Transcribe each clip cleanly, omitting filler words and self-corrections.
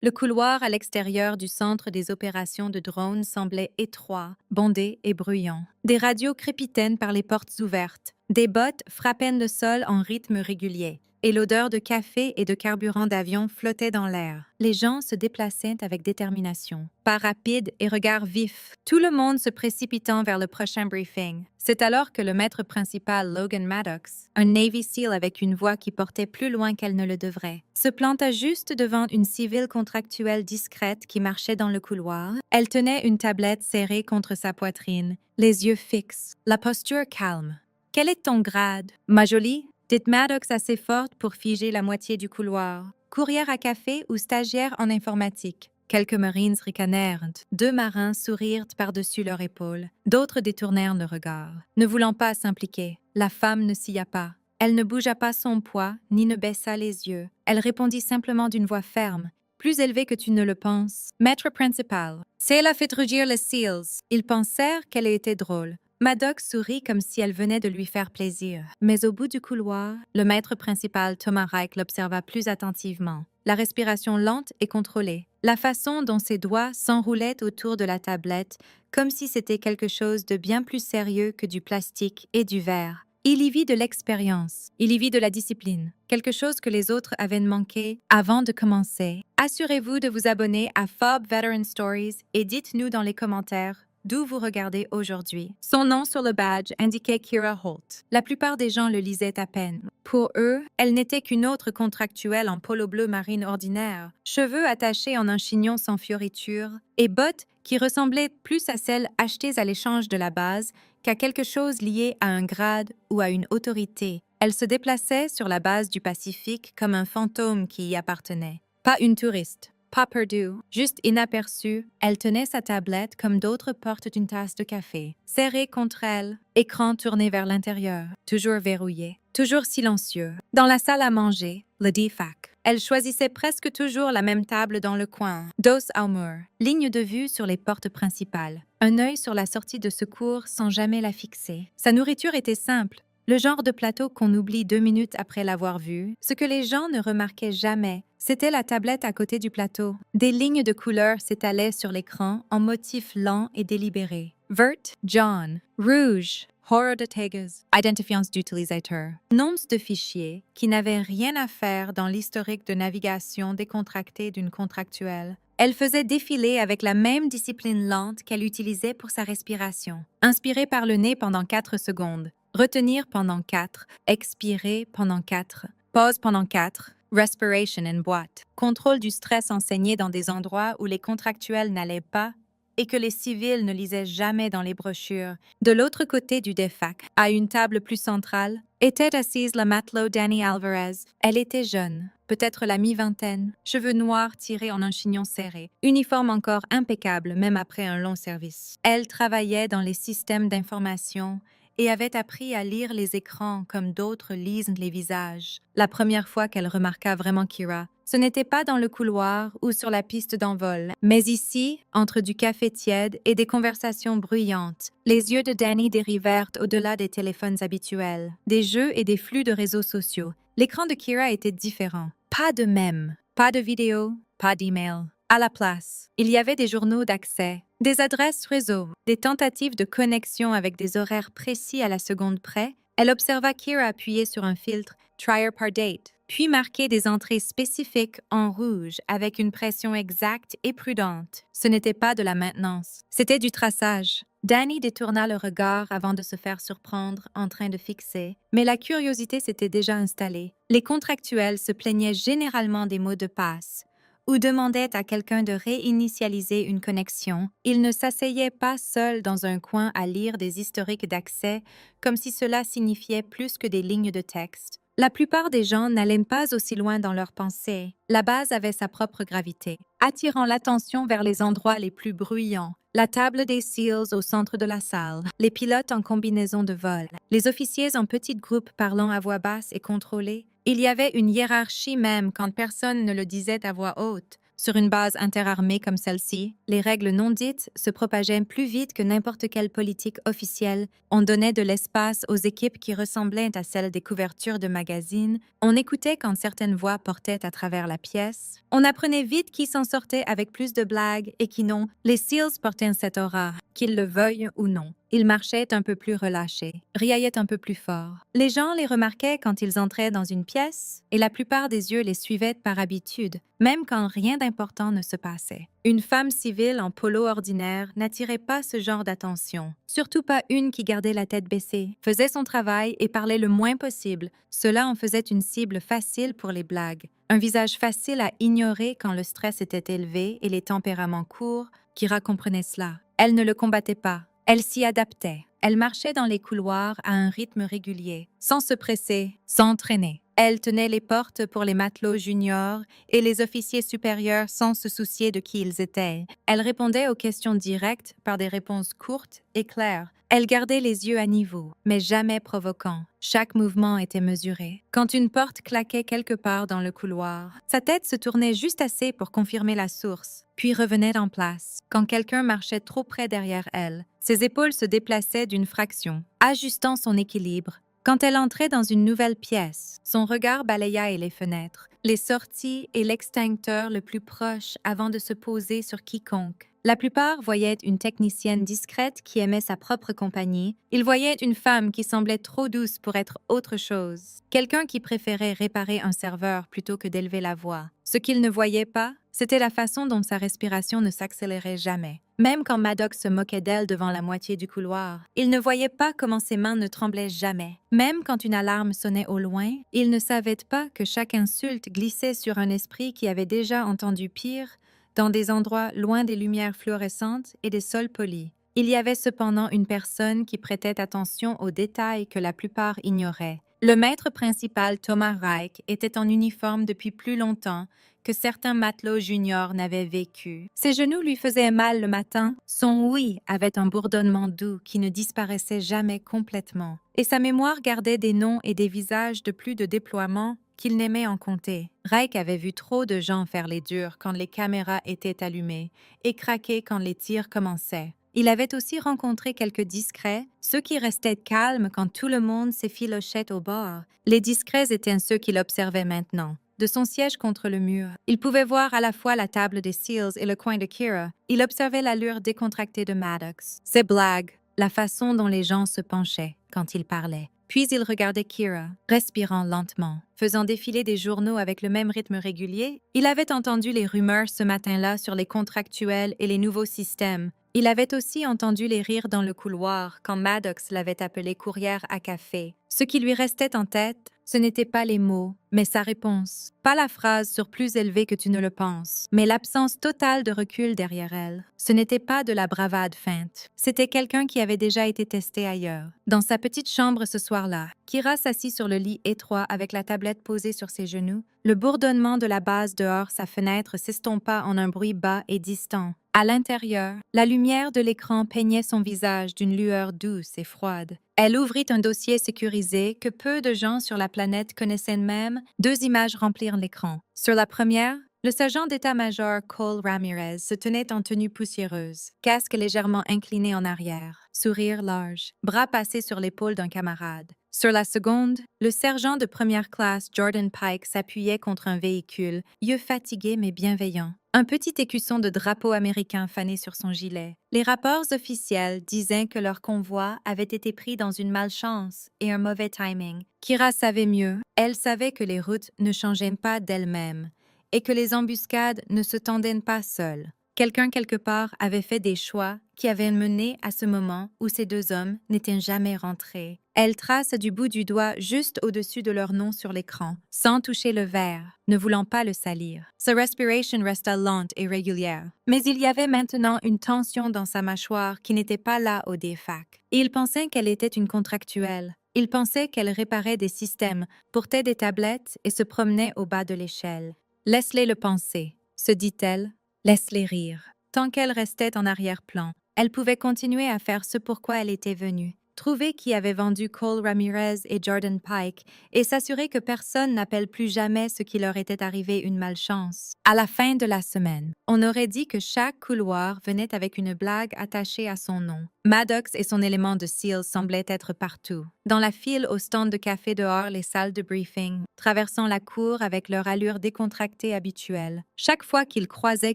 Le couloir à l'extérieur du centre des opérations de drones semblait étroit, bondé et bruyant. Des radios crépitaient par les portes ouvertes. Des bottes frappaient le sol en rythme régulier. Et l'odeur de café et de carburant d'avion flottait dans l'air. Les gens se déplaçaient avec détermination, pas rapide et regard vif, tout le monde se précipitant vers le prochain briefing. C'est alors que le maître principal, Logan Maddox, un Navy SEAL avec une voix qui portait plus loin qu'elle ne le devrait, se planta juste devant une civile contractuelle discrète qui marchait dans le couloir. Elle tenait une tablette serrée contre sa poitrine, les yeux fixes, la posture calme. « Quel est ton grade, ma jolie ?» dit Maddox assez forte pour figer la moitié du couloir. Courrière à café ou stagiaire en informatique. Quelques Marines ricanèrent. Deux marins sourirent par-dessus leur épaule. D'autres détournèrent le regard, ne voulant pas s'impliquer. La femme ne sia pas. Elle ne bougea pas son poids, ni ne baissa les yeux. Elle répondit simplement d'une voix ferme, plus élevée que tu ne le penses. « Maître principal, c'est la fait rugir les SEALs. » Ils pensèrent qu'elle était drôle. Maddox sourit comme si elle venait de lui faire plaisir. Mais au bout du couloir, le maître principal Thomas Reich l'observa plus attentivement. La respiration lente et contrôlée. La façon dont ses doigts s'enroulaient autour de la tablette, comme si c'était quelque chose de bien plus sérieux que du plastique et du verre. Il y vit de l'expérience, il y vit de la discipline, quelque chose que les autres avaient manqué avant de commencer. Assurez-vous de vous abonner à Fob Veteran Stories et dites-nous dans les commentaires d'où vous regardez aujourd'hui. Son nom sur le badge indiquait Kira Holt. La plupart des gens le lisaient à peine. Pour eux, elle n'était qu'une autre contractuelle en polo bleu marine ordinaire, cheveux attachés en un chignon sans fioriture et bottes qui ressemblaient plus à celles achetées à l'échange de la base qu'à quelque chose lié à un grade ou à une autorité. Elle se déplaçait sur la base du Pacifique comme un fantôme qui y appartenait. Pas une touriste. Pas perdue, juste inaperçue, elle tenait sa tablette comme d'autres portent une tasse de café. Serrée contre elle, écran tourné vers l'intérieur, toujours verrouillé, toujours silencieux. Dans la salle à manger, le DFAC, elle choisissait presque toujours la même table dans le coin. Dos au mur, ligne de vue sur les portes principales. Un œil sur la sortie de secours sans jamais la fixer. Sa nourriture était simple. Le genre de plateau qu'on oublie 2 minutes après l'avoir vu, ce que les gens ne remarquaient jamais, c'était la tablette à côté du plateau. Des lignes de couleurs s'étalaient sur l'écran en motifs lents et délibérés. Vert, jaune, rouge, hors de tags, identifiants d'utilisateur. Noms de fichiers qui n'avaient rien à faire dans l'historique de navigation décontractée d'une contractuelle. Elle faisait défiler avec la même discipline lente qu'elle utilisait pour sa respiration. Inspirer par le nez pendant 4 secondes. Retenir pendant 4, expirer pendant 4, pause pendant 4, respiration in boîte. Contrôle du stress enseigné dans des endroits où les contractuels n'allaient pas et que les civils ne lisaient jamais dans les brochures. De l'autre côté du DFAC, à une table plus centrale, était assise la matelot Danny Alvarez. Elle était jeune, peut-être la mi-vingtaine, cheveux noirs tirés en un chignon serré, uniforme encore impeccable même après un long service. Elle travaillait dans les systèmes d'information et avait appris à lire les écrans comme d'autres lisent les visages. La première fois qu'elle remarqua vraiment Kira, ce n'était pas dans le couloir ou sur la piste d'envol, mais ici, entre du café tiède et des conversations bruyantes. Les yeux de Danny dérivèrent au-delà des téléphones habituels, des jeux et des flux de réseaux sociaux. L'écran de Kira était différent. Pas de mèmes, pas de vidéos, pas d'emails. À la place, il y avait des journaux d'accès, des adresses réseau, des tentatives de connexion avec des horaires précis à la seconde près. Elle observa Kira appuyer sur un filtre « Trier par date », puis marquer des entrées spécifiques en rouge avec une pression exacte et prudente. Ce n'était pas de la maintenance, c'était du traçage. Danny détourna le regard avant de se faire surprendre en train de fixer, mais la curiosité s'était déjà installée. Les contractuels se plaignaient généralement des mots de passe ou demandaient à quelqu'un de réinitialiser une connexion. Ils ne s'asseyaient pas seuls dans un coin à lire des historiques d'accès comme si cela signifiait plus que des lignes de texte. La plupart des gens n'allaient pas aussi loin dans leurs pensées. La base avait sa propre gravité, attirant l'attention vers les endroits les plus bruyants. La table des SEALs au centre de la salle, les pilotes en combinaison de vol, les officiers en petits groupes parlant à voix basse et contrôlée. Il y avait une hiérarchie même quand personne ne le disait à voix haute. Sur une base interarmée comme celle-ci, les règles non dites se propageaient plus vite que n'importe quelle politique officielle. On donnait de l'espace aux équipes qui ressemblaient à celles des couvertures de magazines. On écoutait quand certaines voix portaient à travers la pièce. On apprenait vite qui s'en sortait avec plus de blagues et qui non. Les SEALs portaient cette aura, qu'ils le veuillent ou non. Ils marchaient un peu plus relâchés, riallaient un peu plus fort. Les gens les remarquaient quand ils entraient dans une pièce et la plupart des yeux les suivaient par habitude, même quand rien d'important ne se passait. Une femme civile en polo ordinaire n'attirait pas ce genre d'attention, surtout pas une qui gardait la tête baissée, faisait son travail et parlait le moins possible. Cela en faisait une cible facile pour les blagues, un visage facile à ignorer quand le stress était élevé et les tempéraments courts. Kira comprenait cela. Elle ne le combattait pas. Elle s'y adaptait. Elle marchait dans les couloirs à un rythme régulier, sans se presser, sans traîner. Elle tenait les portes pour les matelots juniors et les officiers supérieurs sans se soucier de qui ils étaient. Elle répondait aux questions directes par des réponses courtes et claires. Elle gardait les yeux à niveau, mais jamais provoquants. Chaque mouvement était mesuré. Quand une porte claquait quelque part dans le couloir, sa tête se tournait juste assez pour confirmer la source, puis revenait en place. Quand quelqu'un marchait trop près derrière elle, ses épaules se déplaçaient d'une fraction, ajustant son équilibre. Quand elle entrait dans une nouvelle pièce, son regard balayait les fenêtres, les sorties et l'extincteur le plus proche avant de se poser sur quiconque. La plupart voyaient une technicienne discrète qui aimait sa propre compagnie. Ils voyaient une femme qui semblait trop douce pour être autre chose. Quelqu'un qui préférait réparer un serveur plutôt que d'élever la voix. Ce qu'ils ne voyaient pas, c'était la façon dont sa respiration ne s'accélérait jamais. Même quand Maddox se moquait d'elle devant la moitié du couloir, il ne voyait pas comment ses mains ne tremblaient jamais. Même quand une alarme sonnait au loin, il ne savait pas que chaque insulte glissait sur un esprit qui avait déjà entendu pire, dans des endroits loin des lumières fluorescentes et des sols polis. Il y avait cependant une personne qui prêtait attention aux détails que la plupart ignoraient. Le maître principal, Thomas Reich, était en uniforme depuis plus longtemps que certains matelots juniors n'avaient vécu. Ses genoux lui faisaient mal le matin, son oui avait un bourdonnement doux qui ne disparaissait jamais complètement, et sa mémoire gardait des noms et des visages de plus de déploiement qu'il n'aimait en compter. Reich avait vu trop de gens faire les durs quand les caméras étaient allumées et craquer quand les tirs commençaient. Il avait aussi rencontré quelques discrets, ceux qui restaient calmes quand tout le monde s'effilochait au bord. Les discrets étaient ceux qu'il observait maintenant. De son siège contre le mur, il pouvait voir à la fois la table des SEALs et le coin de Kira. Il observait l'allure décontractée de Maddox, ses blagues, la façon dont les gens se penchaient quand il parlait. Puis il regardait Kira, respirant lentement, faisant défiler des journaux avec le même rythme régulier. Il avait entendu les rumeurs ce matin-là sur les contractuels et les nouveaux systèmes. Il avait aussi entendu les rires dans le couloir quand Maddox l'avait appelé courrière à café. Ce qui lui restait en tête, ce n'était pas les mots, mais sa réponse. Pas la phrase sur plus élevé que tu ne le penses, mais l'absence totale de recul derrière elle. Ce n'était pas de la bravade feinte. C'était quelqu'un qui avait déjà été testé ailleurs. Dans sa petite chambre ce soir-là, Kira s'assit sur le lit étroit avec la tablette posée sur ses genoux. Le bourdonnement de la base dehors sa fenêtre s'estompa en un bruit bas et distant. À l'intérieur, la lumière de l'écran peignait son visage d'une lueur douce et froide. Elle ouvrit un dossier sécurisé que peu de gens sur la planète connaissaient même. 2 images remplirent l'écran. Sur la première, le sergent d'état-major Cole Ramirez se tenait en tenue poussiéreuse, casque légèrement incliné en arrière, sourire large, bras passés sur l'épaule d'un camarade. Sur la seconde, le sergent de première classe Jordan Pike s'appuyait contre un véhicule, yeux fatigués mais bienveillants. Un petit écusson de drapeau américain fané sur son gilet. Les rapports officiels disaient que leur convoi avait été pris dans une malchance et un mauvais timing. Kira savait mieux. Elle savait que les routes ne changeaient pas d'elles-mêmes et que les embuscades ne se tendaient pas seules. Quelqu'un quelque part avait fait des choix qui avaient mené à ce moment où ces 2 hommes n'étaient jamais rentrés. Elle trace du bout du doigt juste au-dessus de leur nom sur l'écran, sans toucher le verre, ne voulant pas le salir. Sa respiration resta lente et régulière. Mais il y avait maintenant une tension dans sa mâchoire qui n'était pas là au DFAC. Il pensait qu'elle était une contractuelle. Il pensait qu'elle réparait des systèmes, portait des tablettes et se promenait au bas de l'échelle. « Laisse-les le penser », se dit-elle. « Laisse-les rire. » Tant qu'elle restait en arrière-plan, elle pouvait continuer à faire ce pourquoi elle était venue. trouver qui avait vendu Cole Ramirez et Jordan Pike et s'assurer que personne n'appelle plus jamais ce qui leur était arrivé une malchance. À la fin de la semaine, on aurait dit que chaque couloir venait avec une blague attachée à son nom. Maddox et son élément de SEAL semblaient être partout. Dans la file au stand de café dehors les salles de briefing, traversant la cour avec leur allure décontractée habituelle. Chaque fois qu'ils croisaient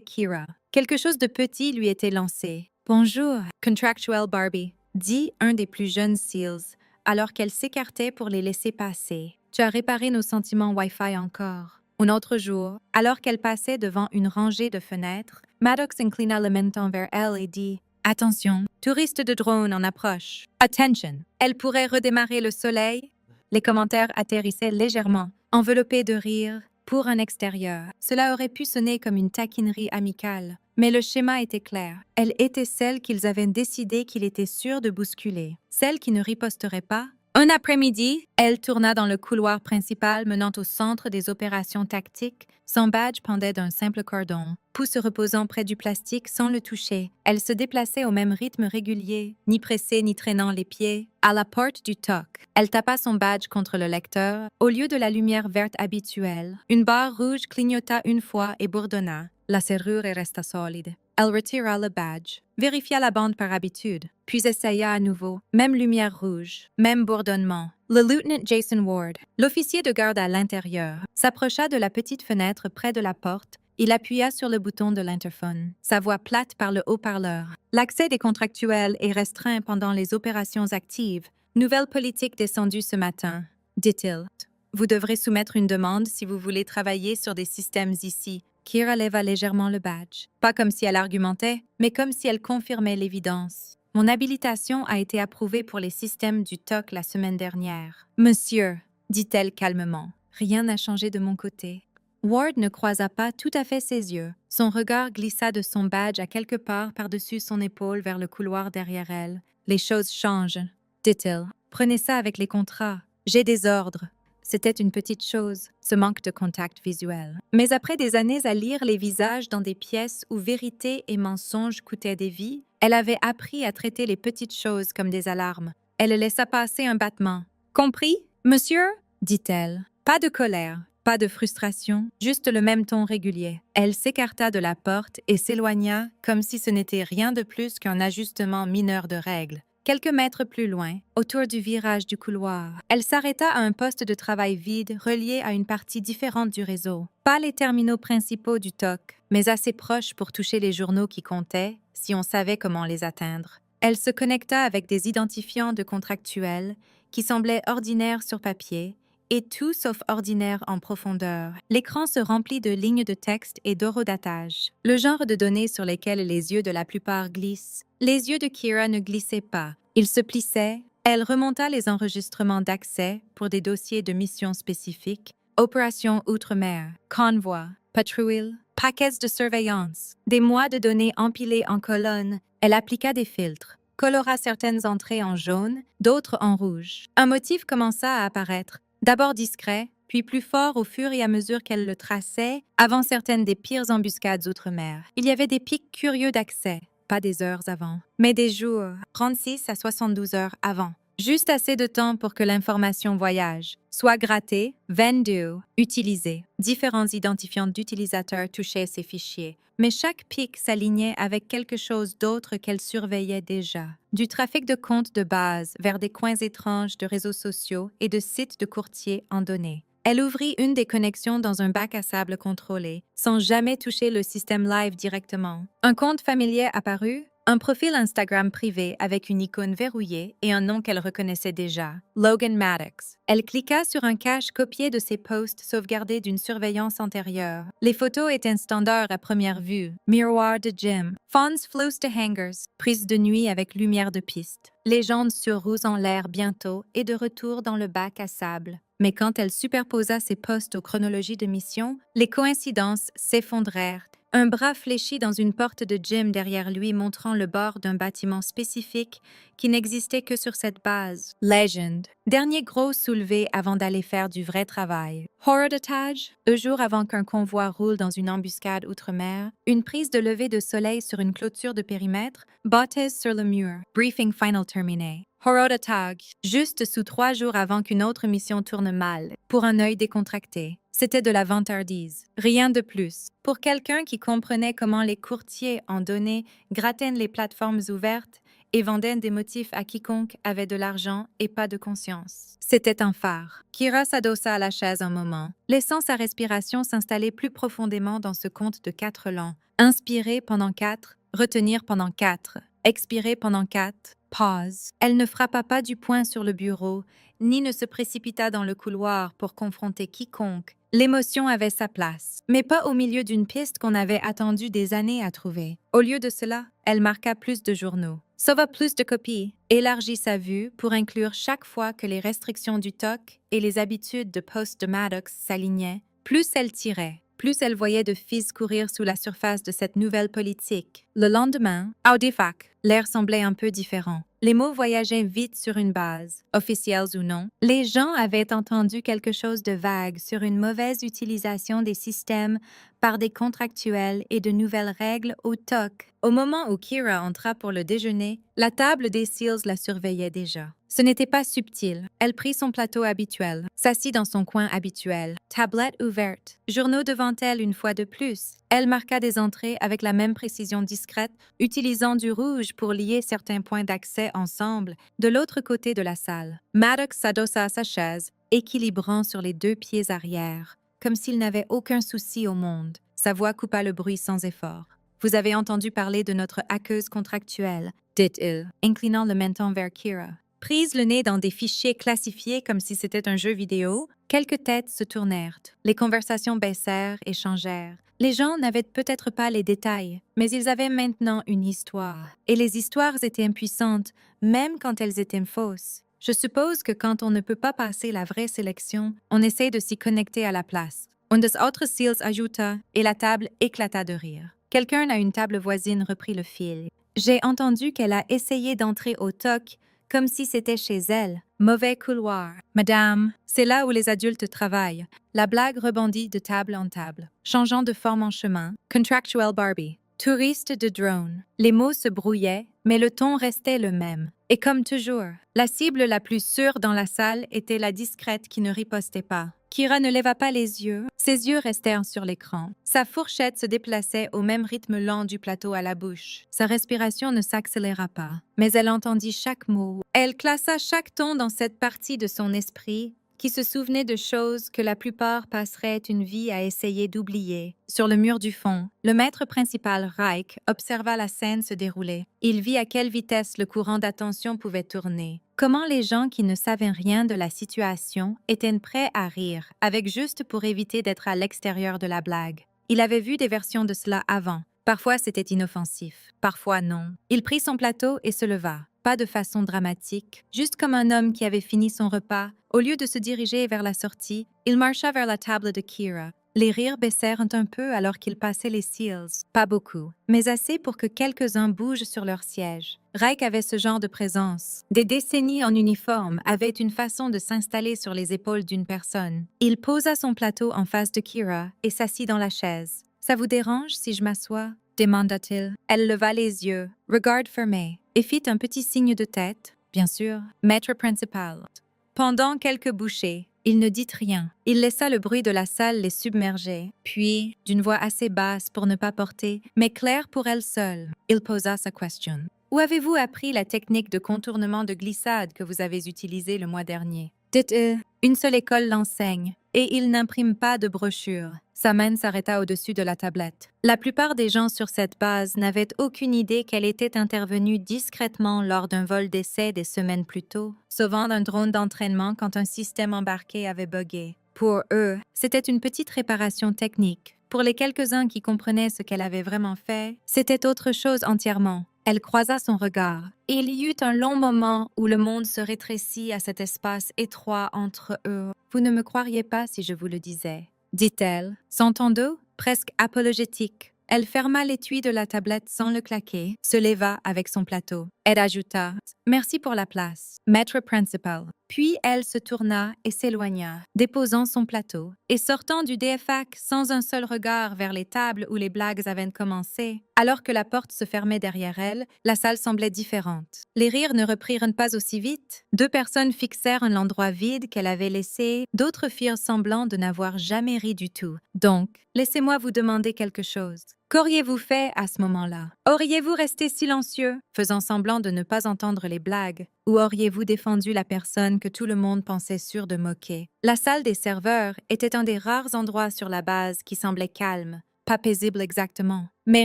Kira, quelque chose de petit lui était lancé. « Bonjour, Contractual Barbie », dit un des plus jeunes SEALs, alors qu'elle s'écartait pour les laisser passer. « Tu as réparé nos sentiments Wi-Fi encore. » Un autre jour, alors qu'elle passait devant une rangée de fenêtres, Maddox inclina le menton vers elle et dit « Attention, touriste de drone en approche. Attention, elle pourrait redémarrer le soleil. » Les commentaires atterrissaient légèrement, enveloppés de rire, pour un extérieur. Cela aurait pu sonner comme une taquinerie amicale, mais le schéma était clair. Elle était celle qu'ils avaient décidé qu'il était sûr de bousculer, celle qui ne riposterait pas. Un après-midi, elle tourna dans le couloir principal menant au centre des opérations tactiques. Son badge pendait d'un simple cordon. Pouce reposant près du plastique sans le toucher, elle se déplaçait au même rythme régulier, ni pressée ni traînant les pieds. À la porte du TOC, elle tapa son badge contre le lecteur. Au lieu de la lumière verte habituelle, une barre rouge clignota une fois et bourdonna. La serrure resta solide. Elle retira le badge, vérifia la bande par habitude, puis essaya à nouveau. Même lumière rouge, même bourdonnement. Le lieutenant Jason Ward, l'officier de garde à l'intérieur, s'approcha de la petite fenêtre près de la porte. Il appuya sur le bouton de l'interphone, sa voix plate par le haut-parleur. L'accès des contractuels est restreint pendant les opérations actives. Nouvelle politique descendue ce matin, dit-il. Vous devrez soumettre une demande si vous voulez travailler sur des systèmes ici. Kira leva légèrement le badge, pas comme si elle argumentait, mais comme si elle confirmait l'évidence. Mon habilitation a été approuvée pour les systèmes du TOC la semaine dernière. Monsieur, dit-elle calmement, rien n'a changé de mon côté. Ward ne croisa pas tout à fait ses yeux. Son regard glissa de son badge à quelque part par-dessus son épaule vers le couloir derrière elle. Les choses changent, dit-il. Prenez ça avec les contrats. J'ai des ordres. C'était une petite chose, ce manque de contact visuel. Mais après des années à lire les visages dans des pièces où vérité et mensonge coûtaient des vies, elle avait appris à traiter les petites choses comme des alarmes. Elle laissa passer un battement. « Compris, monsieur ?» dit-elle. Pas de colère, pas de frustration, juste le même ton régulier. Elle s'écarta de la porte et s'éloigna comme si ce n'était rien de plus qu'un ajustement mineur de règles. Quelques mètres plus loin, autour du virage du couloir, elle s'arrêta à un poste de travail vide relié à une partie différente du réseau. Pas les terminaux principaux du TOC, mais assez proches pour toucher les journaux qui comptaient, si on savait comment les atteindre. Elle se connecta avec des identifiants de contractuels qui semblaient ordinaires sur papier, et tout sauf ordinaire en profondeur. L'écran se remplit de lignes de texte et d'horodatage, le genre de données sur lesquelles les yeux de la plupart glissent. Les yeux de Kira ne glissaient pas. Ils se plissaient. Elle remonta les enregistrements d'accès pour des dossiers de missions spécifiques, opérations outre-mer, convois, patrouilles, paquets de surveillance, des mois de données empilées en colonnes. Elle appliqua des filtres, colora certaines entrées en jaune, d'autres en rouge. Un motif commença à apparaître. D'abord discret, puis plus fort au fur et à mesure qu'elle le traçait, avant certaines des pires embuscades outre-mer. Il y avait des pics curieux d'accès, pas des heures avant, mais des jours, 36 à 72 heures avant. Juste assez de temps pour que l'information voyage, soit grattée, vendue, utilisée. Différents identifiants d'utilisateurs touchaient ces fichiers, mais chaque pic s'alignait avec quelque chose d'autre qu'elle surveillait déjà. Du trafic de comptes de base vers des coins étranges de réseaux sociaux et de sites de courtiers en données. Elle ouvrit une des connexions dans un bac à sable contrôlé, sans jamais toucher le système live directement. Un compte familier apparut, un profil Instagram privé avec une icône verrouillée et un nom qu'elle reconnaissait déjà, Logan Maddox. Elle cliqua sur un cache copié de ses posts sauvegardés d'une surveillance antérieure. Les photos étaient standards à première vue. Miroir de gym, phones close to hangers, prise de nuit avec lumière de piste. Légendes sur roues en l'air bientôt et de retour dans le bac à sable. Mais quand elle superposa ses posts aux chronologies de mission, les coïncidences s'effondrèrent. Un bras fléchi dans une porte de gym derrière lui montrant le bord d'un bâtiment spécifique qui n'existait que sur cette base. Legend. Dernier gros soulevé avant d'aller faire du vrai travail. Horodatage. 2 jours avant qu'un convoi roule dans une embuscade outre-mer. Une prise de lever de soleil sur une clôture de périmètre. Bottes sur le mur. Briefing final terminé. Horodatag, juste sous 3 jours avant qu'une autre mission tourne mal, pour un œil décontracté. C'était de la vantardise. Rien de plus. Pour quelqu'un qui comprenait comment les courtiers en données grattaient les plateformes ouvertes et vendaient des motifs à quiconque avait de l'argent et pas de conscience. C'était un phare. Kira s'adossa à la chaise un moment, laissant sa respiration s'installer plus profondément dans ce conte de 4 langues. Inspirer pendant 4, retenir pendant 4, expirer pendant 4, pause. Elle ne frappa pas du poing sur le bureau, ni ne se précipita dans le couloir pour confronter quiconque. L'émotion avait sa place, mais pas au milieu d'une piste qu'on avait attendu des années à trouver. Au lieu de cela, elle marqua plus de journaux, sauva plus de copies, élargit sa vue pour inclure chaque fois que les restrictions du TOC et les habitudes de poste de Maddox s'alignaient. Plus elle tirait, plus elle voyait de fils courir sous la surface de cette nouvelle politique. Le lendemain, Audifac, l'air semblait un peu différent. Les mots voyageaient vite sur une base, officiels ou non. Les gens avaient entendu quelque chose de vague sur une mauvaise utilisation des systèmes par des contractuels et de nouvelles règles au TOC. Au moment où Kira entra pour le déjeuner, la table des SEALs la surveillait déjà. Ce n'était pas subtil. Elle prit son plateau habituel, s'assit dans son coin habituel, tablette ouverte, journaux devant elle une fois de plus. Elle marqua des entrées avec la même précision discrète, utilisant du rouge pour lier certains points d'accès ensemble de l'autre côté de la salle. Maddox s'adossa à sa chaise, équilibrant sur les 2 pieds arrière, comme s'il n'avait aucun souci au monde. Sa voix coupa le bruit sans effort. « Vous avez entendu parler de notre hackeuse contractuelle, dit-il, inclinant le menton vers Kira. Prise le nez dans des fichiers classifiés comme si c'était un jeu vidéo, quelques têtes se tournèrent. Les conversations baissèrent et changèrent. Les gens n'avaient peut-être pas les détails, mais ils avaient maintenant une histoire. Et les histoires étaient impuissantes, même quand elles étaient fausses. Je suppose que quand on ne peut pas passer la vraie sélection, on essaie de s'y connecter à la place. Un des autres SEALs ajouta, et la table éclata de rire. Quelqu'un à une table voisine reprit le fil. J'ai entendu qu'elle a essayé d'entrer au TOC comme si c'était chez elle. Mauvais couloir. Madame, c'est là où les adultes travaillent. La blague rebondit de table en table, changeant de forme en chemin. Contractual Barbie. Touriste de drone. Les mots se brouillaient, mais le ton restait le même. Et comme toujours, la cible la plus sûre dans la salle était la discrète qui ne ripostait pas. Kira ne leva pas les yeux, ses yeux restèrent sur l'écran. Sa fourchette se déplaçait au même rythme lent du plateau à la bouche. Sa respiration ne s'accéléra pas, mais elle entendit chaque mot. Elle classa chaque ton dans cette partie de son esprit qui se souvenait de choses que la plupart passeraient une vie à essayer d'oublier. Sur le mur du fond, le maître principal, Reich, observa la scène se dérouler. Il vit à quelle vitesse le courant d'attention pouvait tourner. Comment les gens qui ne savaient rien de la situation étaient prêts à rire, avec juste pour éviter d'être à l'extérieur de la blague. Il avait vu des versions de cela avant. Parfois c'était inoffensif, parfois non. Il prit son plateau et se leva. Pas de façon dramatique, juste comme un homme qui avait fini son repas. Au lieu de se diriger vers la sortie, il marcha vers la table de Kira. Les rires baissèrent un peu alors qu'il passait les SEALs. Pas beaucoup, mais assez pour que quelques-uns bougent sur leur siège. Reich avait ce genre de présence. Des décennies en uniforme avaient une façon de s'installer sur les épaules d'une personne. Il posa son plateau en face de Kira et s'assit dans la chaise. « Ça vous dérange si je m'assois ?» demanda-t-il. Elle leva les yeux, regard fermé, et fit un petit signe de tête. Bien sûr, maître principal. Pendant quelques bouchées, il ne dit rien. Il laissa le bruit de la salle les submerger. Puis, d'une voix assez basse pour ne pas porter, mais claire pour elle seule, il posa sa question. « Où avez-vous appris la technique de contournement de glissade que vous avez utilisée le mois dernier? » Dites-il, une seule école l'enseigne, et il n'imprime pas de brochure. Sa main s'arrêta au-dessus de la tablette. La plupart des gens sur cette base n'avaient aucune idée qu'elle était intervenue discrètement lors d'un vol d'essai des semaines plus tôt, sauvant un drone d'entraînement quand un système embarqué avait buggé. Pour eux, c'était une petite réparation technique. Pour les quelques-uns qui comprenaient ce qu'elle avait vraiment fait, c'était autre chose entièrement. Elle croisa son regard. Il y eut un long moment où le monde se rétrécit à cet espace étroit entre eux. « Vous ne me croiriez pas si je vous le disais », dit-elle, son ton doux, presque apologétique. Elle ferma l'étui de la tablette sans le claquer, se leva avec son plateau. Elle ajouta « Merci pour la place, maître principal. » Puis elle se tourna et s'éloigna, déposant son plateau, et sortant du DFAC sans un seul regard vers les tables où les blagues avaient commencé. Alors que la porte se fermait derrière elle, la salle semblait différente. Les rires ne reprirent pas aussi vite. 2 personnes fixèrent l'endroit vide qu'elle avait laissé, d'autres firent semblant de n'avoir jamais ri du tout. Donc, laissez-moi vous demander quelque chose. Qu'auriez-vous fait à ce moment-là? Auriez-vous resté silencieux, faisant semblant de ne pas entendre les blagues? Ou auriez-vous défendu la personne que tout le monde pensait sûr de moquer? La salle des serveurs était un des rares endroits sur la base qui semblait calme, pas paisible exactement, mais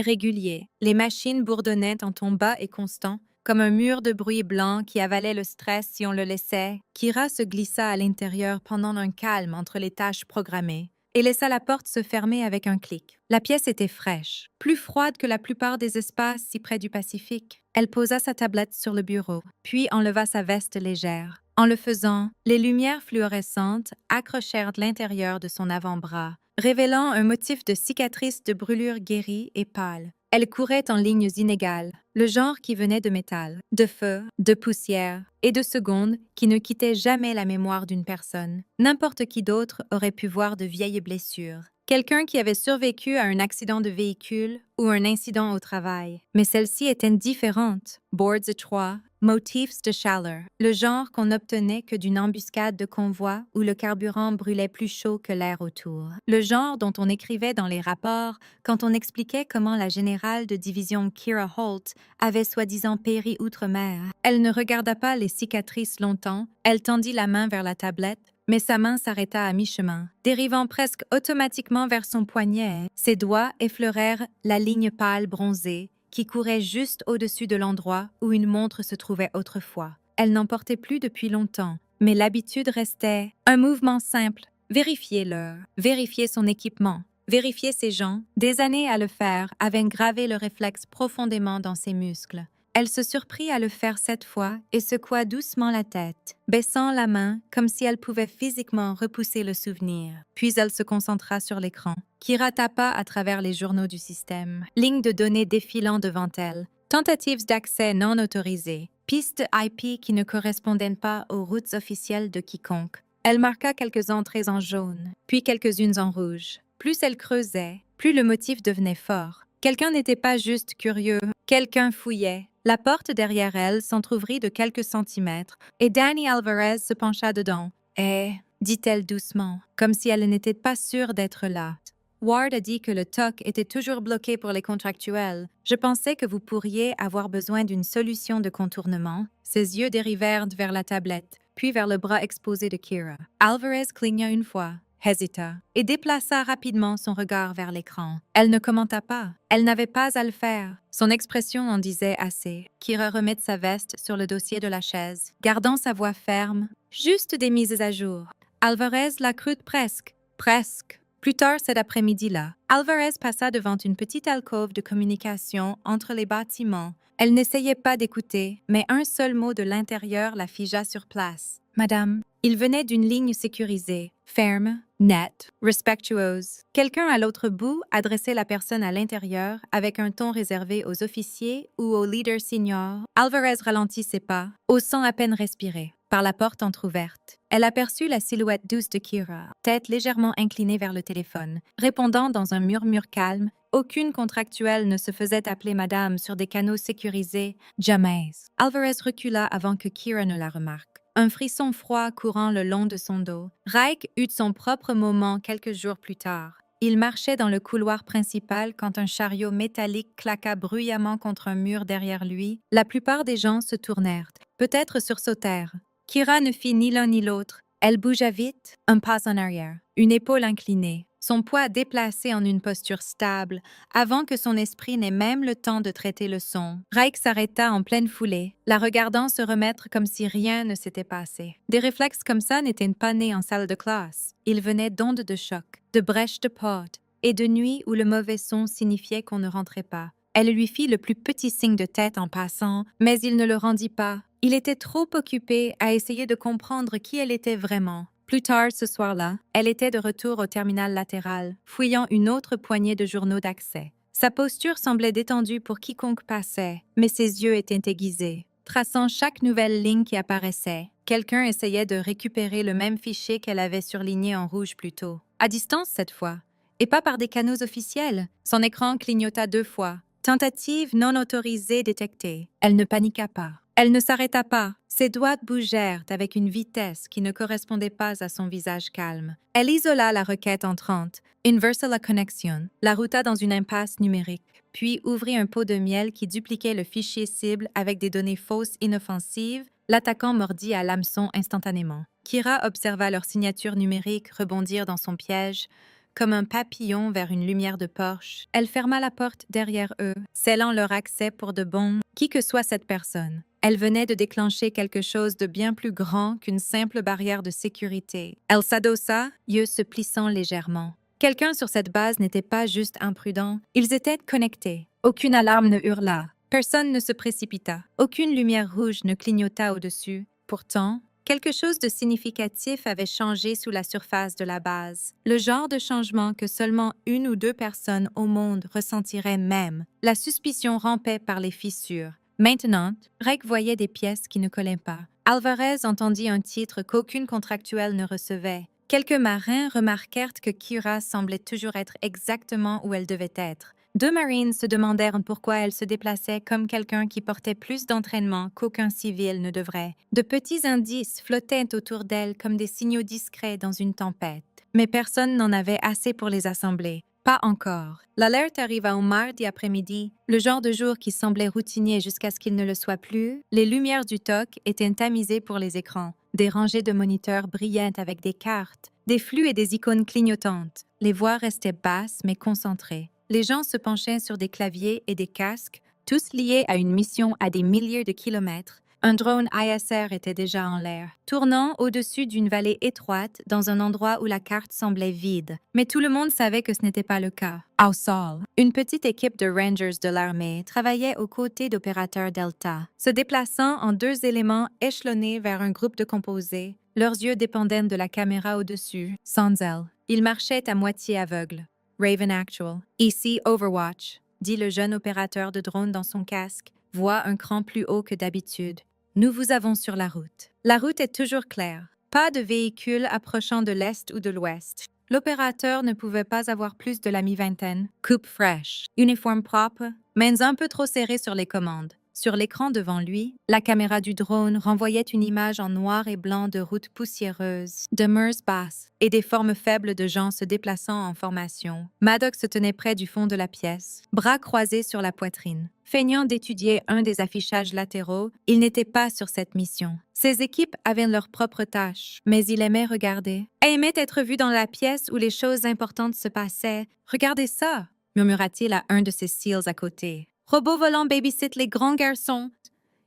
régulier. Les machines bourdonnaient en ton bas et constant, comme un mur de bruit blanc qui avalait le stress si on le laissait. Kira se glissa à l'intérieur pendant un calme entre les tâches programmées et laissa la porte se fermer avec un clic. La pièce était fraîche, plus froide que la plupart des espaces si près du Pacifique. Elle posa sa tablette sur le bureau, puis enleva sa veste légère. En le faisant, les lumières fluorescentes accrochèrent l'intérieur de son avant-bras, révélant un motif de cicatrice de brûlure guérie et pâle. Elle courait en lignes inégales, le genre qui venait de métal, de feu, de poussière et de secondes qui ne quittaient jamais la mémoire d'une personne. N'importe qui d'autre aurait pu voir de vieilles blessures. Quelqu'un qui avait survécu à un accident de véhicule ou un incident au travail. Mais celle-ci était différente. Boards étroits, motifs de chaleur, le genre qu'on n'obtenait que d'une embuscade de convoi où le carburant brûlait plus chaud que l'air autour. Le genre dont on écrivait dans les rapports quand on expliquait comment la générale de division Kira Holt avait soi-disant péri outre-mer. Elle ne regarda pas les cicatrices longtemps, elle tendit la main vers la tablette, mais sa main s'arrêta à mi-chemin, dérivant presque automatiquement vers son poignet. Ses doigts effleurèrent la ligne pâle bronzée qui courait juste au-dessus de l'endroit où une montre se trouvait autrefois. Elle n'en portait plus depuis longtemps, mais l'habitude restait un mouvement simple. Vérifier l'heure, vérifier son équipement, vérifier ses gens. Des années à le faire avaient gravé le réflexe profondément dans ses muscles. Elle se surprit à le faire cette fois et secoua doucement la tête, baissant la main comme si elle pouvait physiquement repousser le souvenir. Puis elle se concentra sur l'écran. Kira tapa à travers les journaux du système, lignes de données défilant devant elle, tentatives d'accès non autorisées, pistes IP qui ne correspondaient pas aux routes officielles de quiconque. Elle marqua quelques entrées en jaune, puis quelques-unes en rouge. Plus elle creusait, plus le motif devenait fort. Quelqu'un n'était pas juste curieux, quelqu'un fouillait. La porte derrière elle s'entr'ouvrit de quelques centimètres et Danny Alvarez se pencha dedans. « Eh » dit-elle doucement, comme si elle n'était pas sûre d'être là. « Ward a dit que le TOC était toujours bloqué pour les contractuels. Je pensais que vous pourriez avoir besoin d'une solution de contournement. » Ses yeux dérivèrent vers la tablette, puis vers le bras exposé de Kira. Alvarez cligna une fois, hésita et déplaça rapidement son regard vers l'écran. Elle ne commenta pas. Elle n'avait pas à le faire. Son expression en disait assez. Kira remet sa veste sur le dossier de la chaise, gardant sa voix ferme. Juste des mises à jour. Alvarez la crut presque. Presque. Plus tard cet après-midi-là, Alvarez passa devant une petite alcôve de communication entre les bâtiments. Elle n'essayait pas d'écouter, mais un seul mot de l'intérieur la figea sur place. « Madame ». Il venait d'une ligne sécurisée, ferme, nette, respectueuse. Quelqu'un à l'autre bout adressait la personne à l'intérieur avec un ton réservé aux officiers ou aux leaders seniors. Alvarez ralentit ses pas, osant à peine respirer. Par la porte entr'ouverte, elle aperçut la silhouette douce de Kira, tête légèrement inclinée vers le téléphone, répondant dans un murmure calme. Aucune contractuelle ne se faisait appeler madame sur des canaux sécurisés, jamais. Alvarez recula avant que Kira ne la remarque. Un frisson froid courant le long de son dos. Reich eut son propre moment quelques jours plus tard. Il marchait dans le couloir principal quand un chariot métallique claqua bruyamment contre un mur derrière lui. La plupart des gens se tournèrent, peut-être sursautèrent. Kira ne fit ni l'un ni l'autre. Elle bougea vite, un pas en arrière, une épaule inclinée, son poids déplacé en une posture stable, avant que son esprit n'ait même le temps de traiter le son. Reich s'arrêta en pleine foulée, la regardant se remettre comme si rien ne s'était passé. Des réflexes comme ça n'étaient pas nés en salle de classe. Ils venaient d'ondes de choc, de brèches de porte, et de nuits où le mauvais son signifiait qu'on ne rentrait pas. Elle lui fit le plus petit signe de tête en passant, mais il ne le rendit pas. Il était trop occupé à essayer de comprendre qui elle était vraiment. Plus tard ce soir-là, elle était de retour au terminal latéral, fouillant une autre poignée de journaux d'accès. Sa posture semblait détendue pour quiconque passait, mais ses yeux étaient aiguisés, traçant chaque nouvelle ligne qui apparaissait. quelqu'un essayait de récupérer le même fichier qu'elle avait surligné en rouge plus tôt. À distance cette fois, et pas par des canaux officiels. Son écran clignota 2 fois. Tentative non autorisée détectée. Elle ne paniqua pas. Elle ne s'arrêta pas. Ses doigts bougèrent avec une vitesse qui ne correspondait pas à son visage calme. Elle isola la requête entrante, inversa la connexion, la routa dans une impasse numérique, puis ouvrit un pot de miel qui dupliquait le fichier cible avec des données fausses inoffensives. L'attaquant mordit à l'hameçon instantanément. Kira observa leur signature numérique rebondir dans son piège, comme un papillon vers une lumière de Porsche. Elle ferma la porte derrière eux, scellant leur accès pour de bon, qui que soit cette personne. Elle venait de déclencher quelque chose de bien plus grand qu'une simple barrière de sécurité. Elle s'adossa, yeux se plissant légèrement. Quelqu'un sur cette base n'était pas juste imprudent, ils étaient connectés. Aucune alarme ne hurla. Personne ne se précipita. Aucune lumière rouge ne clignota au-dessus. Pourtant, quelque chose de significatif avait changé sous la surface de la base. Le genre de changement que seulement 1 ou 2 personnes au monde ressentiraient même. La suspicion rampait par les fissures. Maintenant, Rek voyait des pièces qui ne collaient pas. Alvarez entendit un titre qu'aucune contractuelle ne recevait. Quelques marins remarquèrent que Kira semblait toujours être exactement où elle devait être. 2 Marines se demandèrent pourquoi elle se déplaçait comme quelqu'un qui portait plus d'entraînement qu'aucun civil ne devrait. De petits indices flottaient autour d'elle comme des signaux discrets dans une tempête. Mais personne n'en avait assez pour les assembler. Pas encore. L'alerte arriva au mardi après-midi, le genre de jour qui semblait routinier jusqu'à ce qu'il ne le soit plus. Les lumières du TOC étaient tamisées pour les écrans. Des rangées de moniteurs brillaient avec des cartes, des flux et des icônes clignotantes. Les voix restaient basses mais concentrées. Les gens se penchaient sur des claviers et des casques, tous liés à une mission à des milliers de kilomètres. Un drone ISR était déjà en l'air, tournant au-dessus d'une vallée étroite dans un endroit où la carte semblait vide. Mais tout le monde savait que ce n'était pas le cas. Au sol, une petite équipe de Rangers de l'armée travaillait aux côtés d'opérateurs Delta, se déplaçant en 2 éléments échelonnés vers un groupe de composés. Leurs yeux dépendaient de la caméra au-dessus, sans elle. Ils marchaient à moitié aveugles. Raven Actual. Ici Overwatch, dit le jeune opérateur de drone dans son casque, voix un cran plus haut que d'habitude. Nous vous avons sur la route. La route est toujours claire. Pas de véhicules approchant de l'est ou de l'ouest. L'opérateur ne pouvait pas avoir plus de la mi-vingtaine. Coupe fraîche, uniforme propre, mains un peu trop serrées sur les commandes. Sur l'écran devant lui, la caméra du drone renvoyait une image en noir et blanc de routes poussiéreuses, de murs basses et des formes faibles de gens se déplaçant en formation. Maddox se tenait près du fond de la pièce, bras croisés sur la poitrine. Feignant d'étudier un des affichages latéraux, il n'était pas sur cette mission. Ses équipes avaient leurs propres tâches, mais il aimait regarder. Elle aimait être vu dans la pièce où les choses importantes se passaient. « Regardez ça !» murmura-t-il à un de ses SEALs à côté. Robot volant babysit les grands garçons.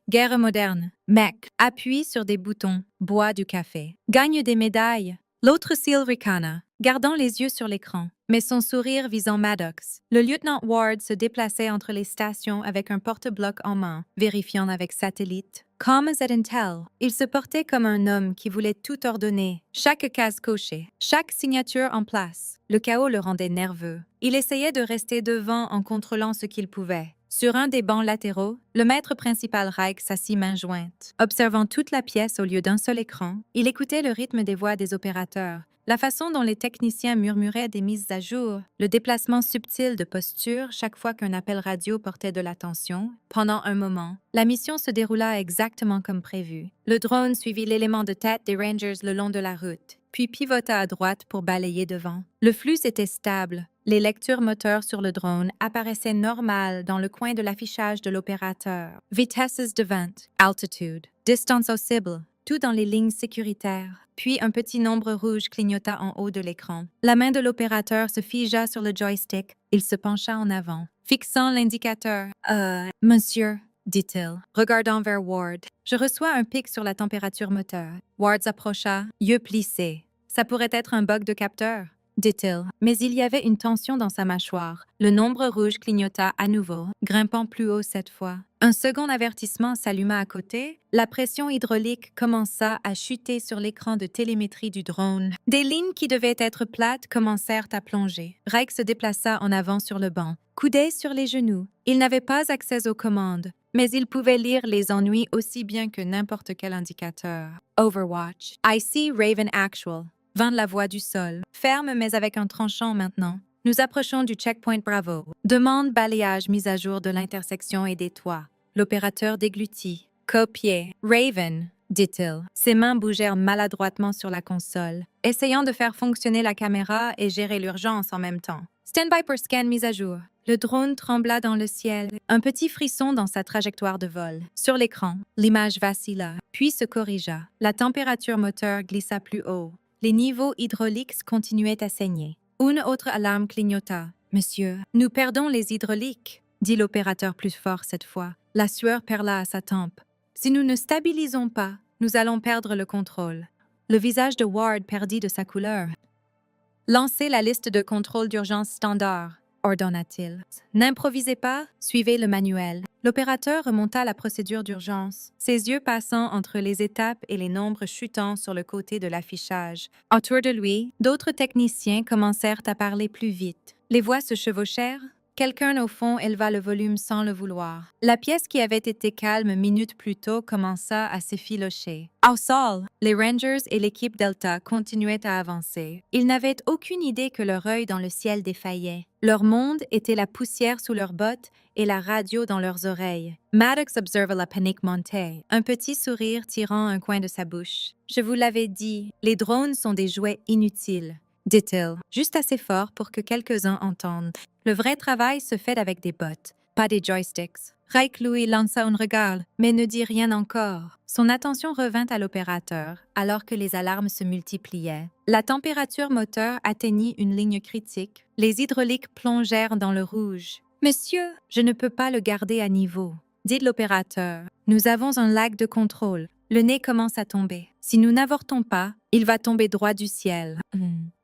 Guerre moderne. Mec. Appuie sur des boutons. Bois du café. Gagne des médailles. L'autre SEAL ricana, gardant les yeux sur l'écran, mais son sourire visant Maddox. Le lieutenant Ward se déplaçait entre les stations avec un porte-bloc en main, vérifiant avec satellite. Comme at Intel, il se portait comme un homme qui voulait tout ordonner, chaque case cochée, chaque signature en place. Le chaos le rendait nerveux. Il essayait de rester devant en contrôlant ce qu'il pouvait. Sur un des bancs latéraux, le maître principal Reich s'assit main jointe. Observant toute la pièce au lieu d'un seul écran, il écoutait le rythme des voix des opérateurs, la façon dont les techniciens murmuraient des mises à jour, le déplacement subtil de posture chaque fois qu'un appel radio portait de l'attention. Pendant un moment, la mission se déroula exactement comme prévu. Le drone suivit l'élément de tête des Rangers le long de la route, puis pivota à droite pour balayer devant. Le flux était stable. Les lectures moteurs sur le drone apparaissaient normales dans le coin de l'affichage de l'opérateur. Vitesses de vente, altitude, distance aux cibles, tout dans les lignes sécuritaires. Puis un petit nombre rouge clignota en haut de l'écran. La main de l'opérateur se figea sur le joystick. Il se pencha en avant, fixant l'indicateur. Monsieur, dit-il, regardant vers Ward. Je reçois un pic sur la température moteur. Ward s'approcha, yeux plissés. Ça pourrait être un bug de capteur, dit-il, mais il y avait une tension dans sa mâchoire. Le nombre rouge clignota à nouveau, grimpant plus haut cette fois. Un second avertissement s'alluma à côté. La pression hydraulique commença à chuter sur l'écran de télémétrie du drone. Des lignes qui devaient être plates commencèrent à plonger. Reich se déplaça en avant sur le banc, coudé sur les genoux. Il n'avait pas accès aux commandes, mais il pouvait lire les ennuis aussi bien que n'importe quel indicateur. Overwatch. I see Raven Actual. Vint la voix du sol. Ferme mais avec un tranchant maintenant. Nous approchons du checkpoint Bravo. Demande balayage mise à jour de l'intersection et des toits. L'opérateur déglutit. Copier. Raven, dit-il. Ses mains bougèrent maladroitement sur la console, essayant de faire fonctionner la caméra et gérer l'urgence en même temps. Stand-by pour scan mise à jour. Le drone trembla dans le ciel, un petit frisson dans sa trajectoire de vol. Sur l'écran, l'image vacilla, puis se corrigea. La température moteur glissa plus haut. Les niveaux hydrauliques continuaient à saigner. Une autre alarme clignota. « Monsieur, nous perdons les hydrauliques », dit l'opérateur plus fort cette fois. La sueur perla à sa tempe. « Si nous ne stabilisons pas, nous allons perdre le contrôle. » Le visage de Ward perdit de sa couleur. « Lancez la liste de contrôle d'urgence standard », ordonna-t-il. « N'improvisez pas, suivez le manuel. » L'opérateur remonta la procédure d'urgence, ses yeux passant entre les étapes et les nombres chutant sur le côté de l'affichage. Autour de lui, d'autres techniciens commencèrent à parler plus vite. Les voix se chevauchèrent. Quelqu'un au fond éleva le volume sans le vouloir. La pièce qui avait été calme minutes plus tôt commença à s'effilocher. Au sol, les Rangers et l'équipe Delta continuaient à avancer. Ils n'avaient aucune idée que leur œil dans le ciel défaillait. Leur monde était la poussière sous leurs bottes et la radio dans leurs oreilles. Maddox observa la panique monter, un petit sourire tirant un coin de sa bouche. « Je vous l'avais dit, les drones sont des jouets inutiles. » dit-il, juste assez fort pour que quelques-uns entendent. Le vrai travail se fait avec des bottes, pas des joysticks. Reich Louis lança un regard, mais ne dit rien encore. Son attention revint à l'opérateur, alors que les alarmes se multipliaient. La température moteur atteignit une ligne critique. Les hydrauliques plongèrent dans le rouge. « Monsieur, je ne peux pas le garder à niveau, » dit l'opérateur. « Nous avons un lag de contrôle. Le nez commence à tomber. Si nous n'avortons pas, il va tomber droit du ciel. »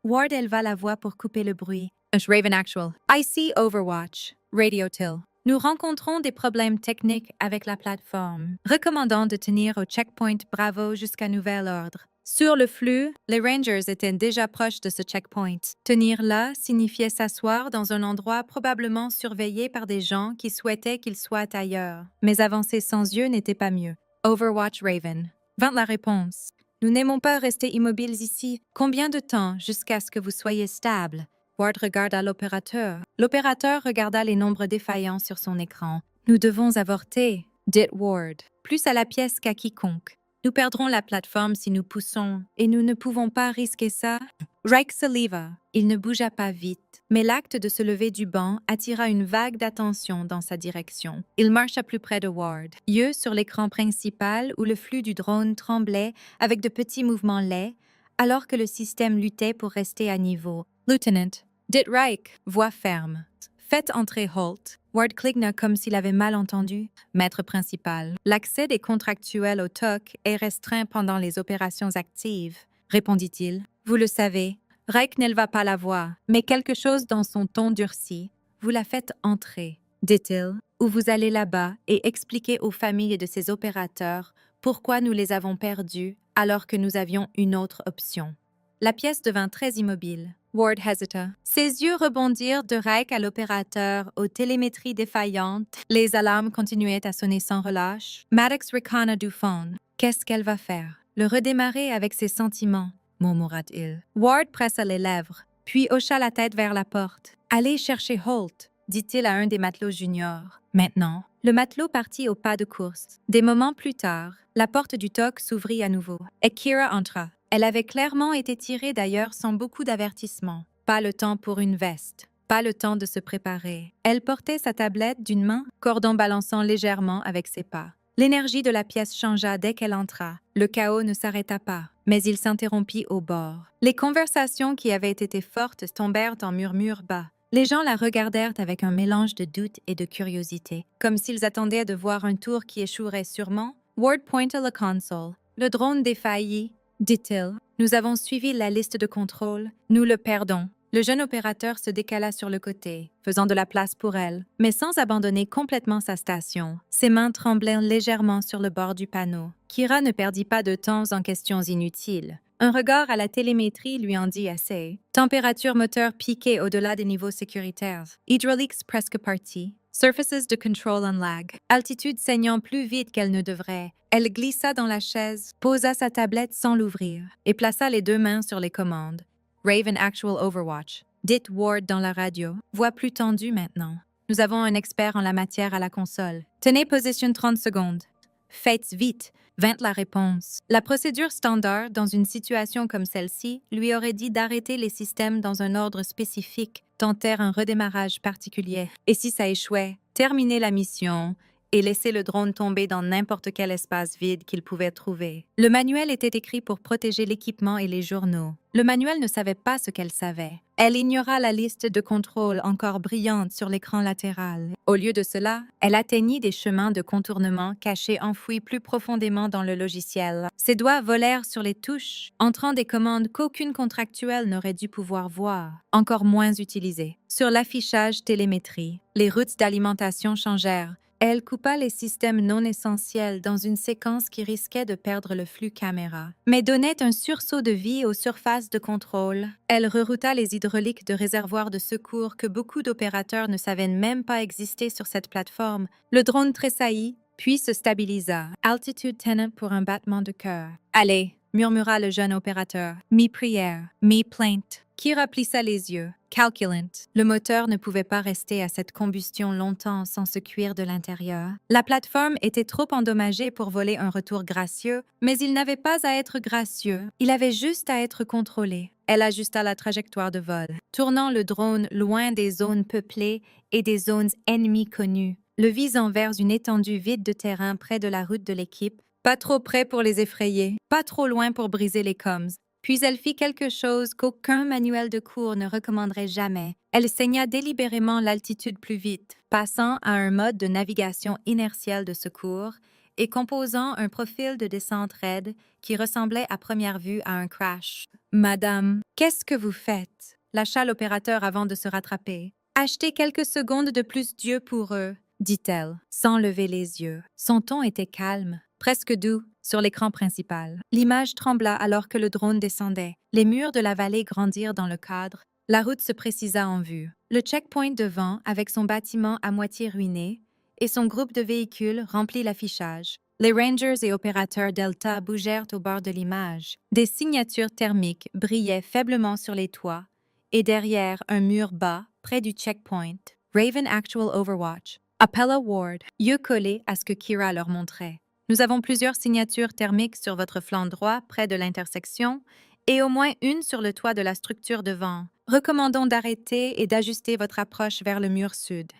Ward éleva la voix pour couper le bruit. Raven Actual. I see Overwatch. Radio Till. Nous rencontrons des problèmes techniques avec la plateforme, recommandant de tenir au checkpoint Bravo jusqu'à nouvel ordre. Sur le flux, les Rangers étaient déjà proches de ce checkpoint. Tenir là signifiait s'asseoir dans un endroit probablement surveillé par des gens qui souhaitaient qu'ils soient ailleurs. Mais avancer sans yeux n'était pas mieux. Overwatch Raven. Vint la réponse. Nous n'aimons pas rester immobiles ici. Combien de temps jusqu'à ce que vous soyez stable? Ward regarda l'opérateur. L'opérateur regarda les nombres défaillants sur son écran. Nous devons avorter, dit Ward, plus à la pièce qu'à quiconque. Nous perdrons la plateforme si nous poussons, et nous ne pouvons pas risquer ça. Reich se leva. Il ne bougea pas vite, mais l'acte de se lever du banc attira une vague d'attention dans sa direction. Il marcha plus près de Ward, yeux sur l'écran principal où le flux du drone tremblait avec de petits mouvements laids, alors que le système luttait pour rester à niveau. Lieutenant, dit Reich, voix ferme. Faites entrer Holt. Ward cligna comme s'il avait mal entendu. Maître principal. L'accès des contractuels au TOC est restreint pendant les opérations actives, répondit-il. Vous le savez. Reich n'éleva pas la voix, mais quelque chose dans son ton durci. Vous la faites entrer, dit-il, ou vous allez là-bas et expliquez aux familles de ces opérateurs pourquoi nous les avons perdus alors que nous avions une autre option. La pièce devint très immobile. Ward hésita. Ses yeux rebondirent de Reich à l'opérateur, aux télémétries défaillantes. Les alarmes continuaient à sonner sans relâche. Maddox ricana du fond. Qu'est-ce qu'elle va faire? Le redémarrer avec ses sentiments, murmura-t-il. Ward pressa les lèvres, puis hocha la tête vers la porte. Allez chercher Holt, dit-il à un des matelots juniors. Maintenant. Le matelot partit au pas de course. Des moments plus tard, la porte du TOC s'ouvrit à nouveau, et Kira entra. Elle avait clairement été tirée d'ailleurs sans beaucoup d'avertissement. Pas le temps pour une veste, pas le temps de se préparer. Elle portait sa tablette d'une main, cordon balançant légèrement avec ses pas. L'énergie de la pièce changea dès qu'elle entra. Le chaos ne s'arrêta pas, mais il s'interrompit au bord. Les conversations qui avaient été fortes tombèrent en murmures bas. Les gens la regardèrent avec un mélange de doute et de curiosité, comme s'ils attendaient de voir un tour qui échouerait sûrement. Ward pointa la console. Le drone défaillit, dit-il. Nous avons suivi la liste de contrôle. Nous le perdons. Le jeune opérateur se décala sur le côté, faisant de la place pour elle, mais sans abandonner complètement sa station. Ses mains tremblaient légèrement sur le bord du panneau. Kira ne perdit pas de temps en questions inutiles. Un regard à la télémétrie lui en dit assez. Température moteur piquée au-delà des niveaux sécuritaires. Hydraulics presque partis. Surfaces de control on lag. Altitude saignant plus vite qu'elle ne devrait. Elle glissa dans la chaise, posa sa tablette sans l'ouvrir et plaça les deux mains sur les commandes. Raven Actual Overwatch. Dit Ward dans la radio. Voix plus tendue maintenant. Nous avons un expert en la matière à la console. Tenez position 30 secondes. Faites vite, vint la réponse. La procédure standard dans une situation comme celle-ci lui aurait dit d'arrêter les systèmes dans un ordre spécifique, tenter un redémarrage particulier. Et si ça échouait, terminer la mission et laisser le drone tomber dans n'importe quel espace vide qu'il pouvait trouver. Le manuel était écrit pour protéger l'équipement et les journaux. Le manuel ne savait pas ce qu'elle savait. Elle ignora la liste de contrôle encore brillante sur l'écran latéral. Au lieu de cela, elle atteignit des chemins de contournement cachés enfouis plus profondément dans le logiciel. Ses doigts volèrent sur les touches, entrant des commandes qu'aucune contractuelle n'aurait dû pouvoir voir, encore moins utiliser. Sur l'affichage télémétrie, les routes d'alimentation changèrent. Elle coupa les systèmes non essentiels dans une séquence qui risquait de perdre le flux caméra, mais donnait un sursaut de vie aux surfaces de contrôle. Elle rerouta les hydrauliques de réservoirs de secours que beaucoup d'opérateurs ne savaient même pas exister sur cette plateforme. Le drone tressaillit, puis se stabilisa. Altitude tenant pour un battement de cœur. « Allez !» murmura le jeune opérateur. Mi-prière, mi-plainte. Kira plissa les yeux. Calculant. Le moteur ne pouvait pas rester à cette combustion longtemps sans se cuire de l'intérieur. La plateforme était trop endommagée pour voler un retour gracieux, mais il n'avait pas à être gracieux. Il avait juste à être contrôlé. Elle ajusta la trajectoire de vol, tournant le drone loin des zones peuplées et des zones ennemies connues, le visant vers une étendue vide de terrain près de la route de l'équipe, pas trop près pour les effrayer, pas trop loin pour briser les comms. Puis elle fit quelque chose qu'aucun manuel de cours ne recommanderait jamais. Elle saigna délibérément l'altitude plus vite, passant à un mode de navigation inertielle de secours et composant un profil de descente raide qui ressemblait à première vue à un crash. « Madame, qu'est-ce que vous faites? » lâcha l'opérateur avant de se rattraper. « Achetez quelques secondes de plus Dieu pour eux, » dit-elle, sans lever les yeux. Son ton était calme, presque doux, sur l'écran principal. L'image trembla alors que le drone descendait. Les murs de la vallée grandirent dans le cadre. La route se précisa en vue. Le checkpoint devant, avec son bâtiment à moitié ruiné, et son groupe de véhicules remplit l'affichage. Les Rangers et opérateurs Delta bougèrent au bord de l'image. Des signatures thermiques brillaient faiblement sur les toits, et derrière un mur bas, près du checkpoint, Raven Actual Overwatch, Appella Ward, yeux collés à ce que Kira leur montrait. Nous avons plusieurs signatures thermiques sur votre flanc droit, près de l'intersection, et au moins une sur le toit de la structure devant. Recommandons d'arrêter et d'ajuster votre approche vers le mur sud.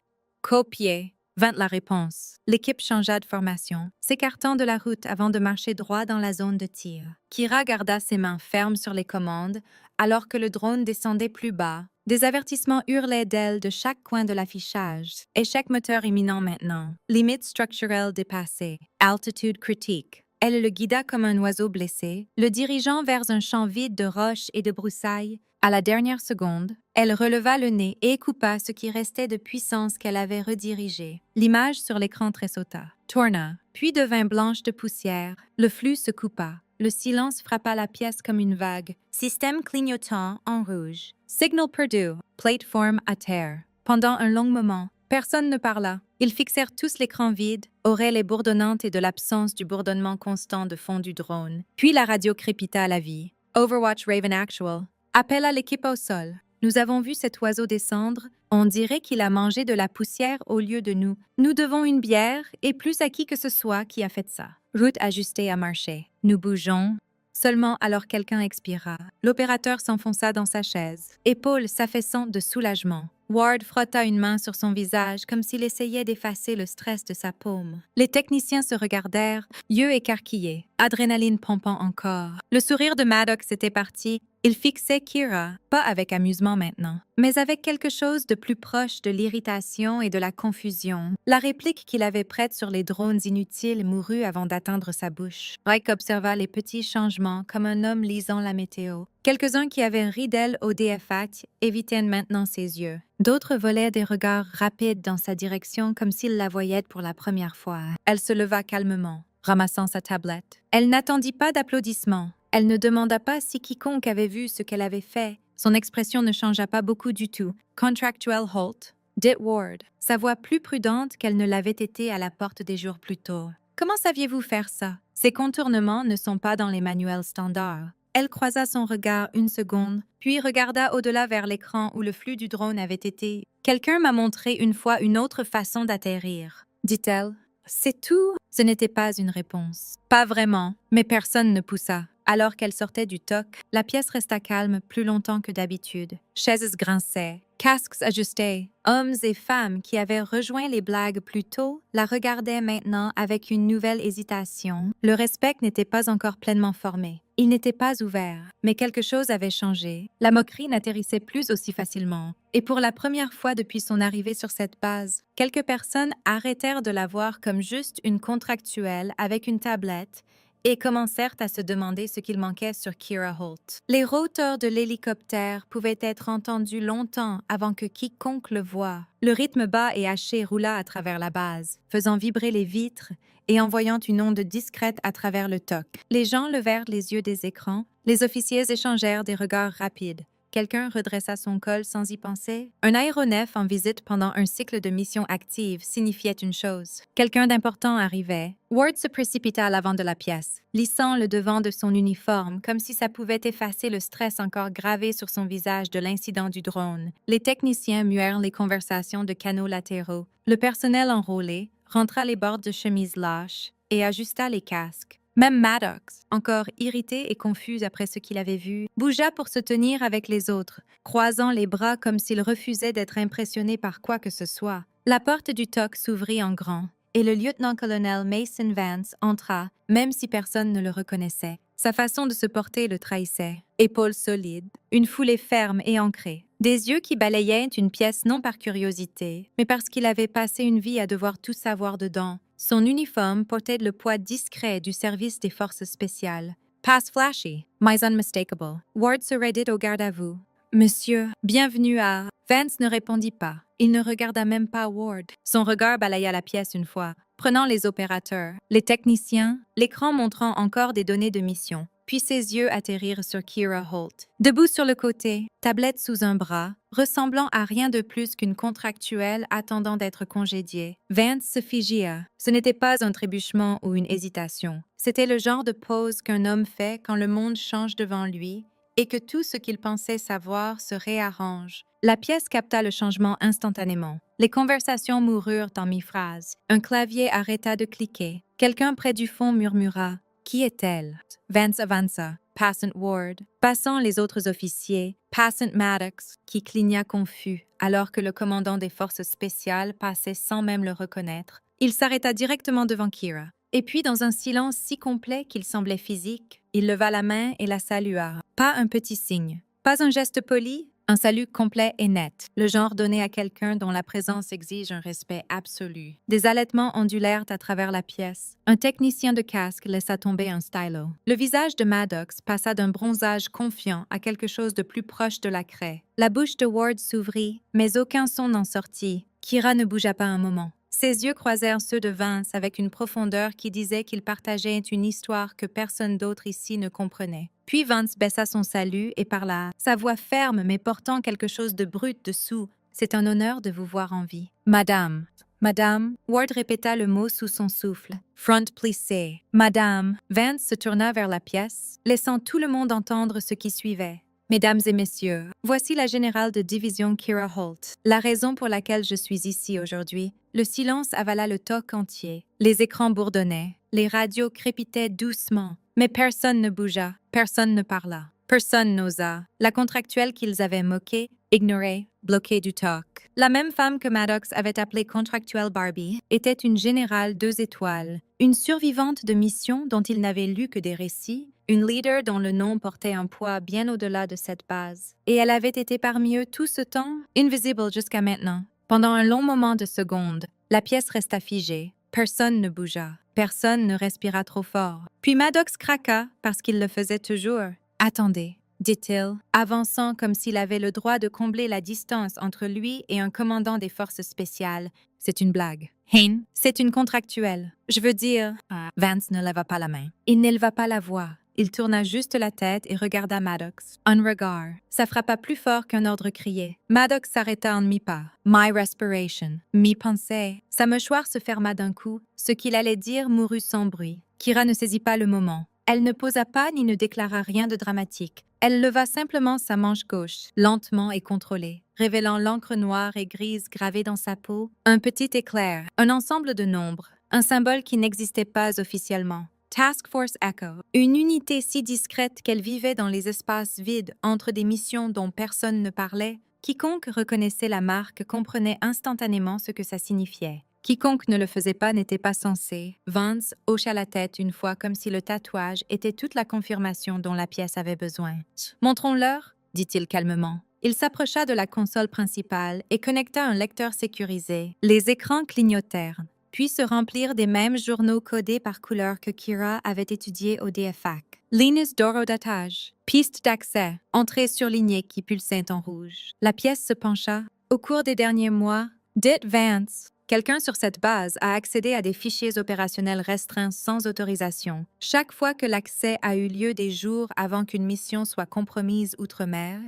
Copier, vint la réponse. L'équipe changea de formation, s'écartant de la route avant de marcher droit dans la zone de tir. Kira garda ses mains fermes sur les commandes, alors que le drone descendait plus bas. Des avertissements hurlaient d'elle de chaque coin de l'affichage. Échec moteur imminent maintenant. Limite structurelle dépassée. Altitude critique. Elle le guida comme un oiseau blessé, le dirigeant vers un champ vide de roches et de broussailles. À la dernière seconde, elle releva le nez et coupa ce qui restait de puissance qu'elle avait redirigé. L'image sur l'écran tressauta, tourna, puis devint blanche de poussière. Le flux se coupa. Le silence frappa la pièce comme une vague. Système clignotant en rouge. Signal perdu. Plateforme à terre. Pendant un long moment, personne ne parla. Ils fixèrent tous l'écran vide, oreilles bourdonnantes et de l'absence du bourdonnement constant de fond du drone. Puis la radio crépita à la vie. Overwatch Raven Actual. Appel à l'équipe au sol. Nous avons vu cet oiseau descendre. On dirait qu'il a mangé de la poussière au lieu de nous. Nous devons une bière et plus à qui que ce soit qui a fait ça. Route ajustée à marcher. Nous bougeons. Seulement alors quelqu'un expira. L'opérateur s'enfonça dans sa chaise, épaules s'affaissant de soulagement. Ward frotta une main sur son visage comme s'il essayait d'effacer le stress de sa paume. Les techniciens se regardèrent, yeux écarquillés, adrénaline pompant encore. Le sourire de Maddox était parti. Il fixait Kira, pas avec amusement maintenant, mais avec quelque chose de plus proche de l'irritation et de la confusion. La réplique qu'il avait prête sur les drones inutiles mourut avant d'atteindre sa bouche. Reich observa les petits changements comme un homme lisant la météo. Quelques-uns qui avaient ri d'elle au DFAT évitaient maintenant ses yeux. D'autres volaient des regards rapides dans sa direction comme s'ils la voyaient pour la première fois. Elle se leva calmement, ramassant sa tablette. Elle n'attendit pas d'applaudissements. Elle ne demanda pas si quiconque avait vu ce qu'elle avait fait. Son expression ne changea pas beaucoup du tout. Contractuel halt. dit Ward, sa voix plus prudente qu'elle ne l'avait été à la porte des jours plus tôt. Comment saviez-vous faire ça? Ces contournements ne sont pas dans les manuels standards. Elle croisa son regard une seconde, puis regarda au-delà vers l'écran où le flux du drone avait été. Quelqu'un m'a montré une fois une autre façon d'atterrir, dit-elle. C'est tout? Ce n'était pas une réponse. Pas vraiment, mais personne ne poussa. Alors qu'elle sortait du toc, la pièce resta calme plus longtemps que d'habitude. Chaises grinçaient, casques ajustés. Hommes et femmes qui avaient rejoint les blagues plus tôt la regardaient maintenant avec une nouvelle hésitation. Le respect n'était pas encore pleinement formé. Il n'était pas ouvert, mais quelque chose avait changé. La moquerie n'atterrissait plus aussi facilement. Et pour la première fois depuis son arrivée sur cette base, quelques personnes arrêtèrent de la voir comme juste une contractuelle avec une tablette et commencèrent à se demander ce qu'il manquait sur Kira Holt. Les roteurs de l'hélicoptère pouvaient être entendus longtemps avant que quiconque le voie. Le rythme bas et haché roula à travers la base, faisant vibrer les vitres et envoyant une onde discrète à travers le toc. Les gens levèrent les yeux des écrans, les officiers échangèrent des regards rapides. Quelqu'un redressa son col sans y penser. Un aéronef en visite pendant un cycle de mission active signifiait une chose. Quelqu'un d'important arrivait. Ward se précipita à l'avant de la pièce, lissant le devant de son uniforme comme si ça pouvait effacer le stress encore gravé sur son visage de l'incident du drone. Les techniciens muèrent les conversations de canaux latéraux. Le personnel enrôlé rentra les bords de chemise lâches et ajusta les casques. Même Maddox, encore irrité et confus après ce qu'il avait vu, bougea pour se tenir avec les autres, croisant les bras comme s'il refusait d'être impressionné par quoi que ce soit. La porte du toc s'ouvrit en grand, et le lieutenant-colonel Mason Vance entra, même si personne ne le reconnaissait. Sa façon de se porter le trahissait. Épaules solides, une foulée ferme et ancrée. Des yeux qui balayaient une pièce non par curiosité, mais parce qu'il avait passé une vie à devoir tout savoir dedans. Son uniforme portait le poids discret du service des forces spéciales. Pas flashy, mais unmistakable. Ward se raidit au garde à vous. Monsieur, bienvenue à... Vance ne répondit pas. Il ne regarda même pas Ward. Son regard balaya la pièce une fois, prenant les opérateurs, les techniciens, l'écran montrant encore des données de mission. Puis ses yeux atterrirent sur Kira Holt. Debout sur le côté, tablette sous un bras, ressemblant à rien de plus qu'une contractuelle attendant d'être congédiée. Vance se figea. Ce n'était pas un trébuchement ou une hésitation. C'était le genre de pose qu'un homme fait quand le monde change devant lui et que tout ce qu'il pensait savoir se réarrange. La pièce capta le changement instantanément. Les conversations moururent en mi-phrase. Un clavier arrêta de cliquer. Quelqu'un près du fond murmura « Qui est-elle » Vance avança. Passant Ward. Passant les autres officiers. Passant Maddox, qui cligna confus, alors que le commandant des forces spéciales passait sans même le reconnaître. Il s'arrêta directement devant Kira. Et puis, dans un silence si complet qu'il semblait physique, il leva la main et la salua. Pas un petit signe. Pas un geste poli, un salut complet et net, le genre donné à quelqu'un dont la présence exige un respect absolu. Des halètements ondulèrent à travers la pièce. Un technicien de casque laissa tomber un stylo. Le visage de Maddox passa d'un bronzage confiant à quelque chose de plus proche de la craie. La bouche de Ward s'ouvrit, mais aucun son n'en sortit. Kira ne bougea pas un moment. Ses yeux croisèrent ceux de Vance avec une profondeur qui disait qu'il partageait une histoire que personne d'autre ici ne comprenait. Puis Vance baissa son salut et parla, sa voix ferme mais portant quelque chose de brut dessous. « C'est un honneur de vous voir en vie. »« Madame. »« Madame. » Ward répéta le mot sous son souffle. « Front plissé. »« Madame. » Vance se tourna vers la pièce, laissant tout le monde entendre ce qui suivait. Mesdames et messieurs, voici la générale de division Kira Holt. La raison pour laquelle je suis ici aujourd'hui. Le silence avala le toc entier. Les écrans bourdonnaient. Les radios crépitaient doucement. Mais personne ne bougea. Personne ne parla. Personne n'osa. La contractuelle qu'ils avaient moquée, ignorée, bloquée du toc. La même femme que Maddox avait appelée contractuelle Barbie était une générale 2 étoiles, une survivante de mission dont il n'avait lu que des récits, une leader dont le nom portait un poids bien au-delà de cette base. Et elle avait été parmi eux tout ce temps, invisible jusqu'à maintenant. Pendant un long moment de secondes, la pièce resta figée. Personne ne bougea. Personne ne respira trop fort. Puis Maddox craqua parce qu'il le faisait toujours. « Attendez », dit-il, avançant comme s'il avait le droit de combler la distance entre lui et un commandant des forces spéciales. « C'est une blague. »« Hein? C'est une contractuelle. Je veux dire... » Vance ne leva pas la main. Il n'éleva pas la voix. Il tourna juste la tête et regarda Maddox. Un regard. Ça frappa plus fort qu'un ordre crié. Maddox s'arrêta en demi-pas. My respiration. Mi-pensée. Sa mâchoire se ferma d'un coup. Ce qu'il allait dire mourut sans bruit. Kira ne saisit pas le moment. Elle ne posa pas ni ne déclara rien de dramatique. Elle leva simplement sa manche gauche, lentement et contrôlée, révélant l'encre noire et grise gravée dans sa peau, un petit éclair, un ensemble de nombres, un symbole qui n'existait pas officiellement. Task Force Echo, une unité si discrète qu'elle vivait dans les espaces vides entre des missions dont personne ne parlait. Quiconque reconnaissait la marque comprenait instantanément ce que ça signifiait. Quiconque ne le faisait pas n'était pas censé. Vance hocha la tête une fois comme si le tatouage était toute la confirmation dont la pièce avait besoin. « Montrons-leur » dit-il calmement. Il s'approcha de la console principale et connecta un lecteur sécurisé. Les écrans clignotèrent, puis se remplirent des mêmes journaux codés par couleur que Kira avait étudiés au DFAC. Lignes d'horodatage, piste d'accès, entrée surlignée qui pulsait en rouge. La pièce se pencha. Au cours des derniers mois, dit Vance, quelqu'un sur cette base a accédé à des fichiers opérationnels restreints sans autorisation. Chaque fois que l'accès a eu lieu des jours avant qu'une mission soit compromise outre-mer,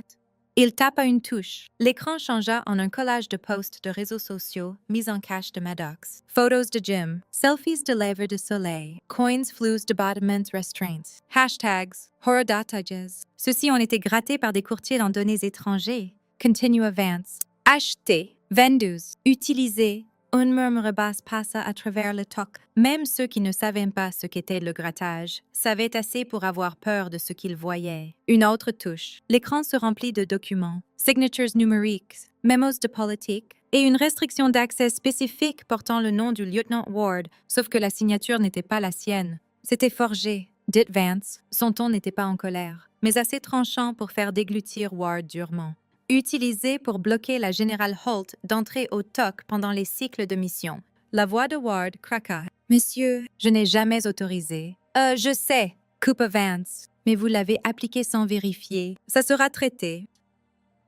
il tapa une touche. L'écran changea en un collage de posts de réseaux sociaux mis en cache de Maddox. Photos de gym, selfies de lèvres de soleil, coins flus de bâtiments restraints, hashtags, horodatages. Ceux-ci ont été grattés par des courtiers en données étrangers. Continue Vance. Achetés, vendus, utilisés. Un murmure basse passa à travers le toc. Même ceux qui ne savaient pas ce qu'était le grattage savaient assez pour avoir peur de ce qu'ils voyaient. Une autre touche. L'écran se remplit de documents, signatures numériques, memos de politique et une restriction d'accès spécifique portant le nom du lieutenant Ward, sauf que la signature n'était pas la sienne. C'était forgé. Dit Vance, son ton n'était pas en colère, mais assez tranchant pour faire déglutir Ward durement. Utilisé pour bloquer la générale Holt d'entrer au TOC pendant les cycles de mission. La voix de Ward craqua. « Monsieur, je n'ai jamais autorisé. »« Je sais, coupa Vance, mais vous l'avez appliqué sans vérifier. Ça sera traité. »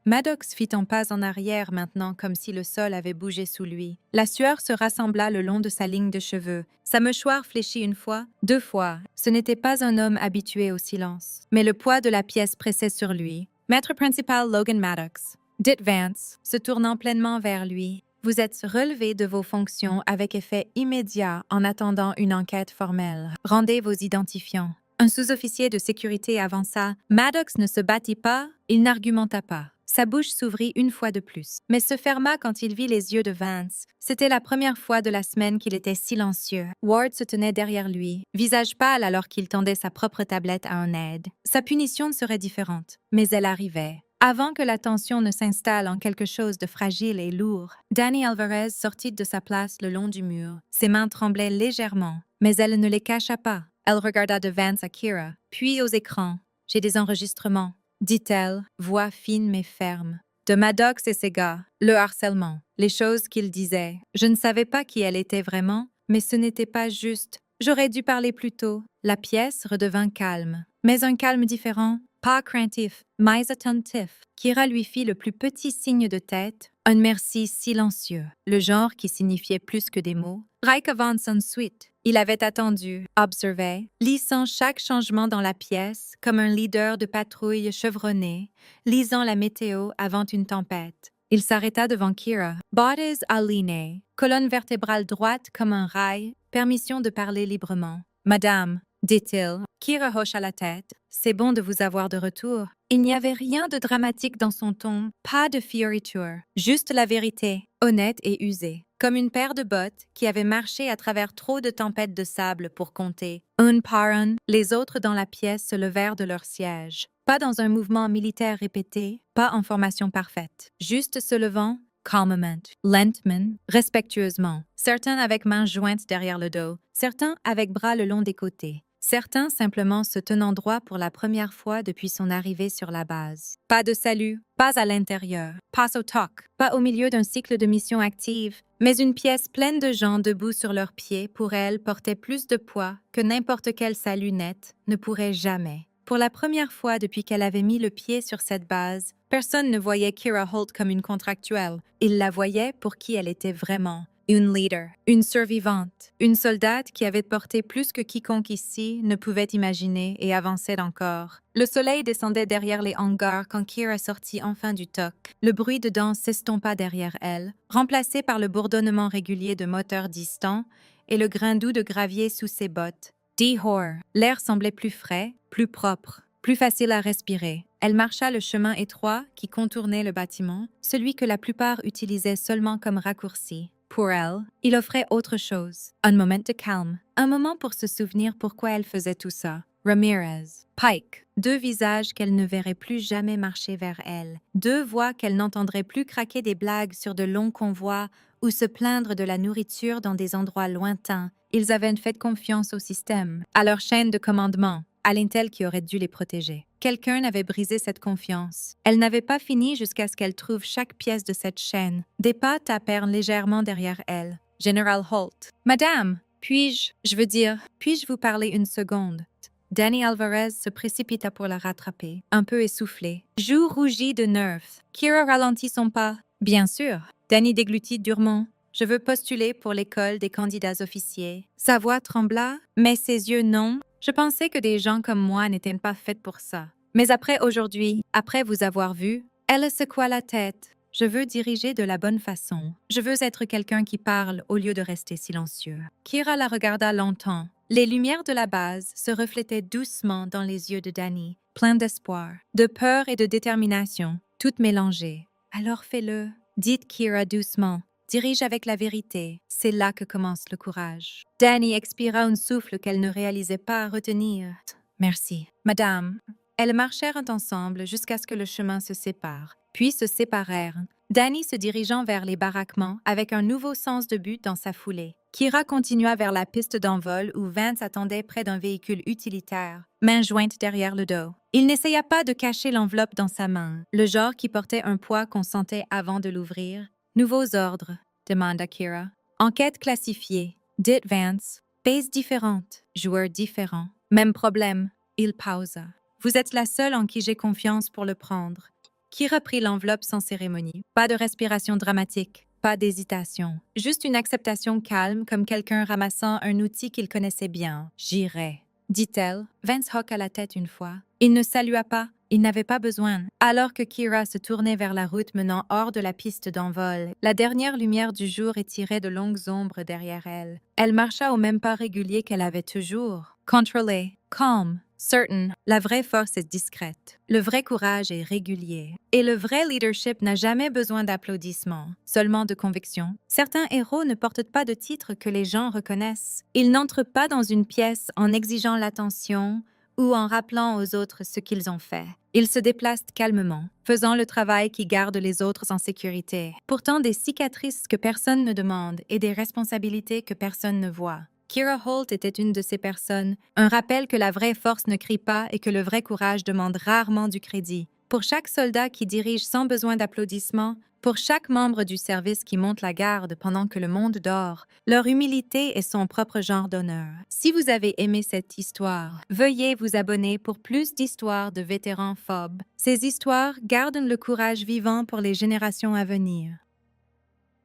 Maddox fit un pas en arrière maintenant comme si le sol avait bougé sous lui. La sueur se rassembla le long de sa ligne de cheveux. Sa mâchoire fléchit une fois, deux fois. Ce n'était pas un homme habitué au silence. Mais le poids de la pièce pressait sur lui. Maître principal Logan Maddox, dit Vance, se tournant pleinement vers lui. Vous êtes relevé de vos fonctions avec effet immédiat en attendant une enquête formelle. Rendez vos identifiants. Un sous-officier de sécurité avança. Maddox ne se battit pas, il n'argumenta pas. Sa bouche s'ouvrit une fois de plus, mais se ferma quand il vit les yeux de Vance. C'était la première fois de la semaine qu'il était silencieux. Ward se tenait derrière lui, visage pâle alors qu'il tendait sa propre tablette à un aide. Sa punition serait différente, mais elle arrivait. Avant que la tension ne s'installe en quelque chose de fragile et lourd, Danny Alvarez sortit de sa place le long du mur. Ses mains tremblaient légèrement, mais elle ne les cacha pas. Elle regarda de Vance à Kira, puis aux écrans. « J'ai des enregistrements », dit-elle, voix fine mais ferme. De Maddox et ses gars, le harcèlement, les choses qu'il disait. Je ne savais pas qui elle était vraiment, mais ce n'était pas juste. J'aurais dû parler plus tôt. La pièce redevint calme, mais un calme différent, pas craintif, mais attentif. Kira lui fit le plus petit signe de tête, un merci silencieux, le genre qui signifiait plus que des mots. Reich avance ensuite. Il avait attendu, observé, lissant chaque changement dans la pièce comme un leader de patrouille chevronné, lisant la météo avant une tempête. Il s'arrêta devant Kira. Bodies alignées, colonne vertébrale droite comme un rail, permission de parler librement. Madame, dit-il. Kira hocha la tête. C'est bon de vous avoir de retour. Il n'y avait rien de dramatique dans son ton, pas de fioriture, juste la vérité, honnête et usée. Comme une paire de bottes qui avait marché à travers trop de tempêtes de sable pour compter. Un par un, les autres dans la pièce se levèrent de leur siège. Pas dans un mouvement militaire répété, pas en formation parfaite. Juste se levant, calmement, lentement, respectueusement. Certains avec mains jointes derrière le dos, certains avec bras le long des côtés. Certains simplement se tenant droit pour la première fois depuis son arrivée sur la base. Pas de salut, pas à l'intérieur, pas au TOC, pas au milieu d'un cycle de mission active, mais une pièce pleine de gens debout sur leurs pieds pour elle portait plus de poids que n'importe quel salut net ne pourrait jamais. Pour la première fois depuis qu'elle avait mis le pied sur cette base, personne ne voyait Kira Holt comme une contractuelle. Il la voyait pour qui elle était vraiment. Une leader, une survivante, une soldate qui avait porté plus que quiconque ici ne pouvait imaginer et avançait encore. Le soleil descendait derrière les hangars quand Kira sortit enfin du toc. Le bruit de danse s'estompa derrière elle, remplacé par le bourdonnement régulier de moteurs distants et le grain doux de gravier sous ses bottes. Dehors, l'air semblait plus frais, plus propre, plus facile à respirer. Elle marcha le chemin étroit qui contournait le bâtiment, celui que la plupart utilisaient seulement comme raccourci. Pour elle, il offrait autre chose. Un moment de calme. Un moment pour se souvenir pourquoi elle faisait tout ça. Ramirez. Pike. Deux visages qu'elle ne verrait plus jamais marcher vers elle. Deux voix qu'elle n'entendrait plus craquer des blagues sur de longs convois ou se plaindre de la nourriture dans des endroits lointains. Ils avaient fait confiance au système, à leur chaîne de commandement, à l'intel qui aurait dû les protéger. Quelqu'un avait brisé cette confiance. Elle n'avait pas fini jusqu'à ce qu'elle trouve chaque pièce de cette chaîne. Des pas tapèrent légèrement derrière elle. Général Holt. « Madame, puis-je vous parler une seconde? » Danny Alvarez se précipita pour la rattraper, un peu essoufflé. Joue rougit de nerfs. Kira ralentit son pas. « Bien sûr. » Danny déglutit durement. « Je veux postuler pour l'école des candidats officiers. » Sa voix trembla, mais ses yeux non. « Je pensais que des gens comme moi n'étaient pas faits pour ça. Mais après aujourd'hui, après vous avoir vu, elle secoua la tête. Je veux diriger de la bonne façon. Je veux être quelqu'un qui parle au lieu de rester silencieux. » Kira la regarda longtemps. Les lumières de la base se reflétaient doucement dans les yeux de Danny, pleins d'espoir, de peur et de détermination, toutes mélangées. « Alors fais-le, » dit Kira doucement. « Dirige avec la vérité. C'est là que commence le courage. » Danny expira un souffle qu'elle ne réalisait pas retenir. « Merci. Madame. » Elles marchèrent ensemble jusqu'à ce que le chemin se sépare, puis se séparèrent. Danny se dirigeant vers les baraquements avec un nouveau sens de but dans sa foulée. Kira continua vers la piste d'envol où Vance attendait près d'un véhicule utilitaire, main jointe derrière le dos. Il n'essaya pas de cacher l'enveloppe dans sa main, le genre qui portait un poids qu'on sentait avant de l'ouvrir. « Nouveaux ordres », demanda Kira. « Enquête classifiée. Dit Vance. Base différente. Joueur différent. Même problème. » Il pausa. « Vous êtes la seule en qui j'ai confiance pour le prendre. » Kira prit l'enveloppe sans cérémonie. Pas de respiration dramatique, pas d'hésitation. Juste une acceptation calme comme quelqu'un ramassant un outil qu'il connaissait bien. « J'irai », dit-elle. Vance hoqua la tête une fois. Il ne salua pas. Il n'avait pas besoin. Alors que Kira se tournait vers la route menant hors de la piste d'envol, la dernière lumière du jour étirait de longues ombres derrière elle. Elle marcha au même pas régulier qu'elle avait toujours. Contrôlée, calme, certain, la vraie force est discrète. Le vrai courage est régulier. Et le vrai leadership n'a jamais besoin d'applaudissements, seulement de conviction. Certains héros ne portent pas de titre que les gens reconnaissent. Ils n'entrent pas dans une pièce en exigeant l'attention ou en rappelant aux autres ce qu'ils ont fait. Ils se déplacent calmement, faisant le travail qui garde les autres en sécurité. Pourtant des cicatrices que personne ne demande et des responsabilités que personne ne voit. Kira Holt était une de ces personnes, un rappel que la vraie force ne crie pas et que le vrai courage demande rarement du crédit. Pour chaque soldat qui dirige sans besoin d'applaudissements, pour chaque membre du service qui monte la garde pendant que le monde dort, leur humilité est son propre genre d'honneur. Si vous avez aimé cette histoire, veuillez vous abonner pour plus d'histoires de vétérans phobes. Ces histoires gardent le courage vivant pour les générations à venir.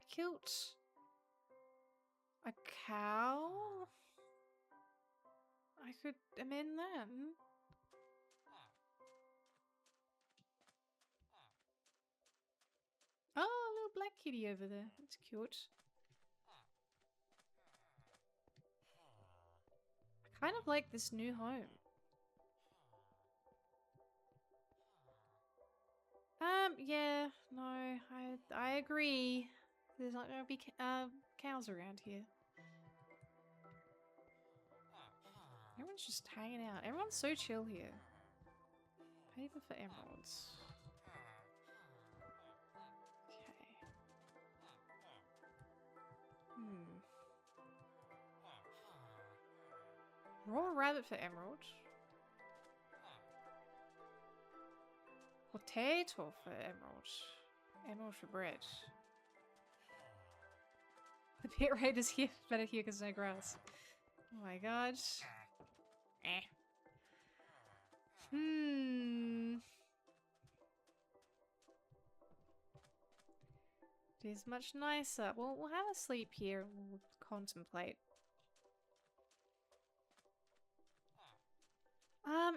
Cute. A cow? I could amend that. Oh, a little black kitty over there. That's cute. I kind of like this new home. Yeah, no, I agree. There's not gonna be cows around here. Everyone's just hanging out. Everyone's so chill here. Paper for emeralds. Okay. Raw rabbit for emerald. Potato for emerald. Emerald for bread. The pit rate is here, better here because no grass. Oh my god. Eh. It is much nicer. Well, we'll have a sleep here and we'll contemplate.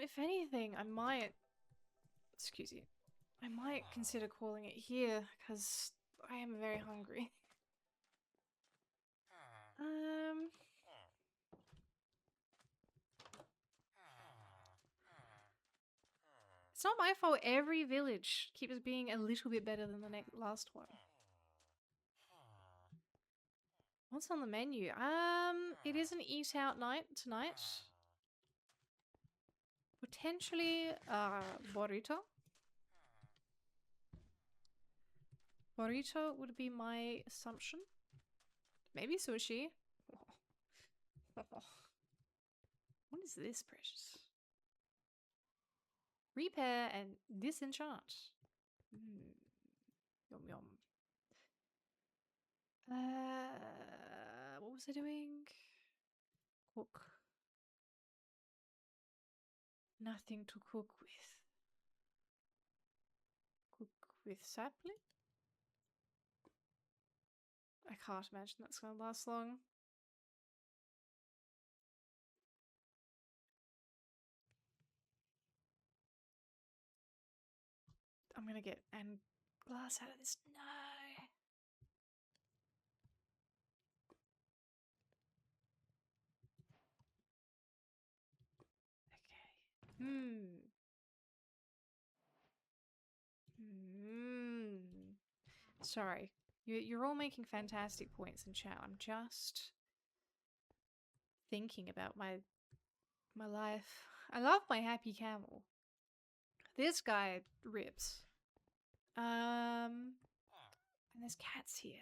If anything, I might... Excuse you. I might consider calling it here, because I am very hungry. It's not my fault every village keeps being a little bit better than the last one. What's on the menu? It is an eat out night tonight. Potentially, burrito. Burrito would be my assumption. Maybe sushi. What is this, precious? Repair and disenchant. Yum yum. What was I doing? Cook. Nothing to cook with. Cook with sapling? I can't imagine that's gonna last long. I'm gonna get and glass out of this. No. Okay. Sorry. You're all making fantastic points in chat. I'm just thinking about my life. I love my happy camel. This guy rips. And there's cats here.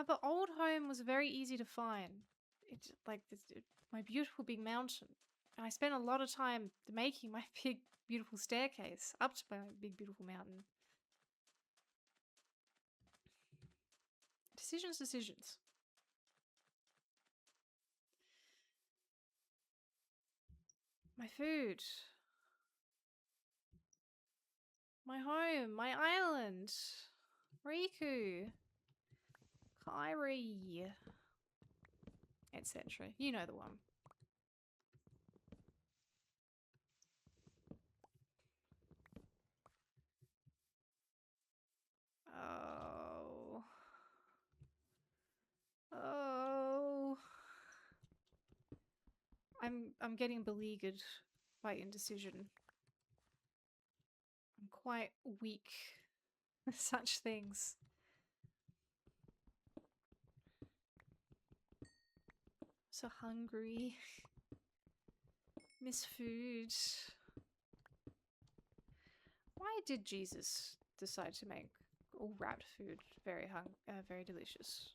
The old home was very easy to find. It's like my beautiful big mountain. And I spent a lot of time making my big beautiful staircase up to my big beautiful mountain. Decisions. My food. My home. My island. Riku. Kairi. Etc. You know the one. Oh. I'm getting beleaguered by indecision. I'm quite weak with such things. So hungry. Miss food. Why did Jesus decide to make all wrapped food very delicious?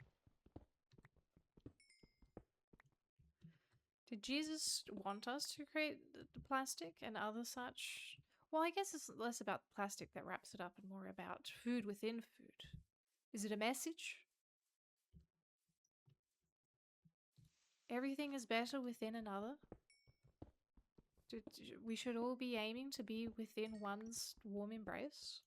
Did Jesus want us to create the plastic and other such? Well, I guess it's less about the plastic that wraps it up and more about food within food. Is it a message? Everything is better within another? We should all be aiming to be within one's warm embrace?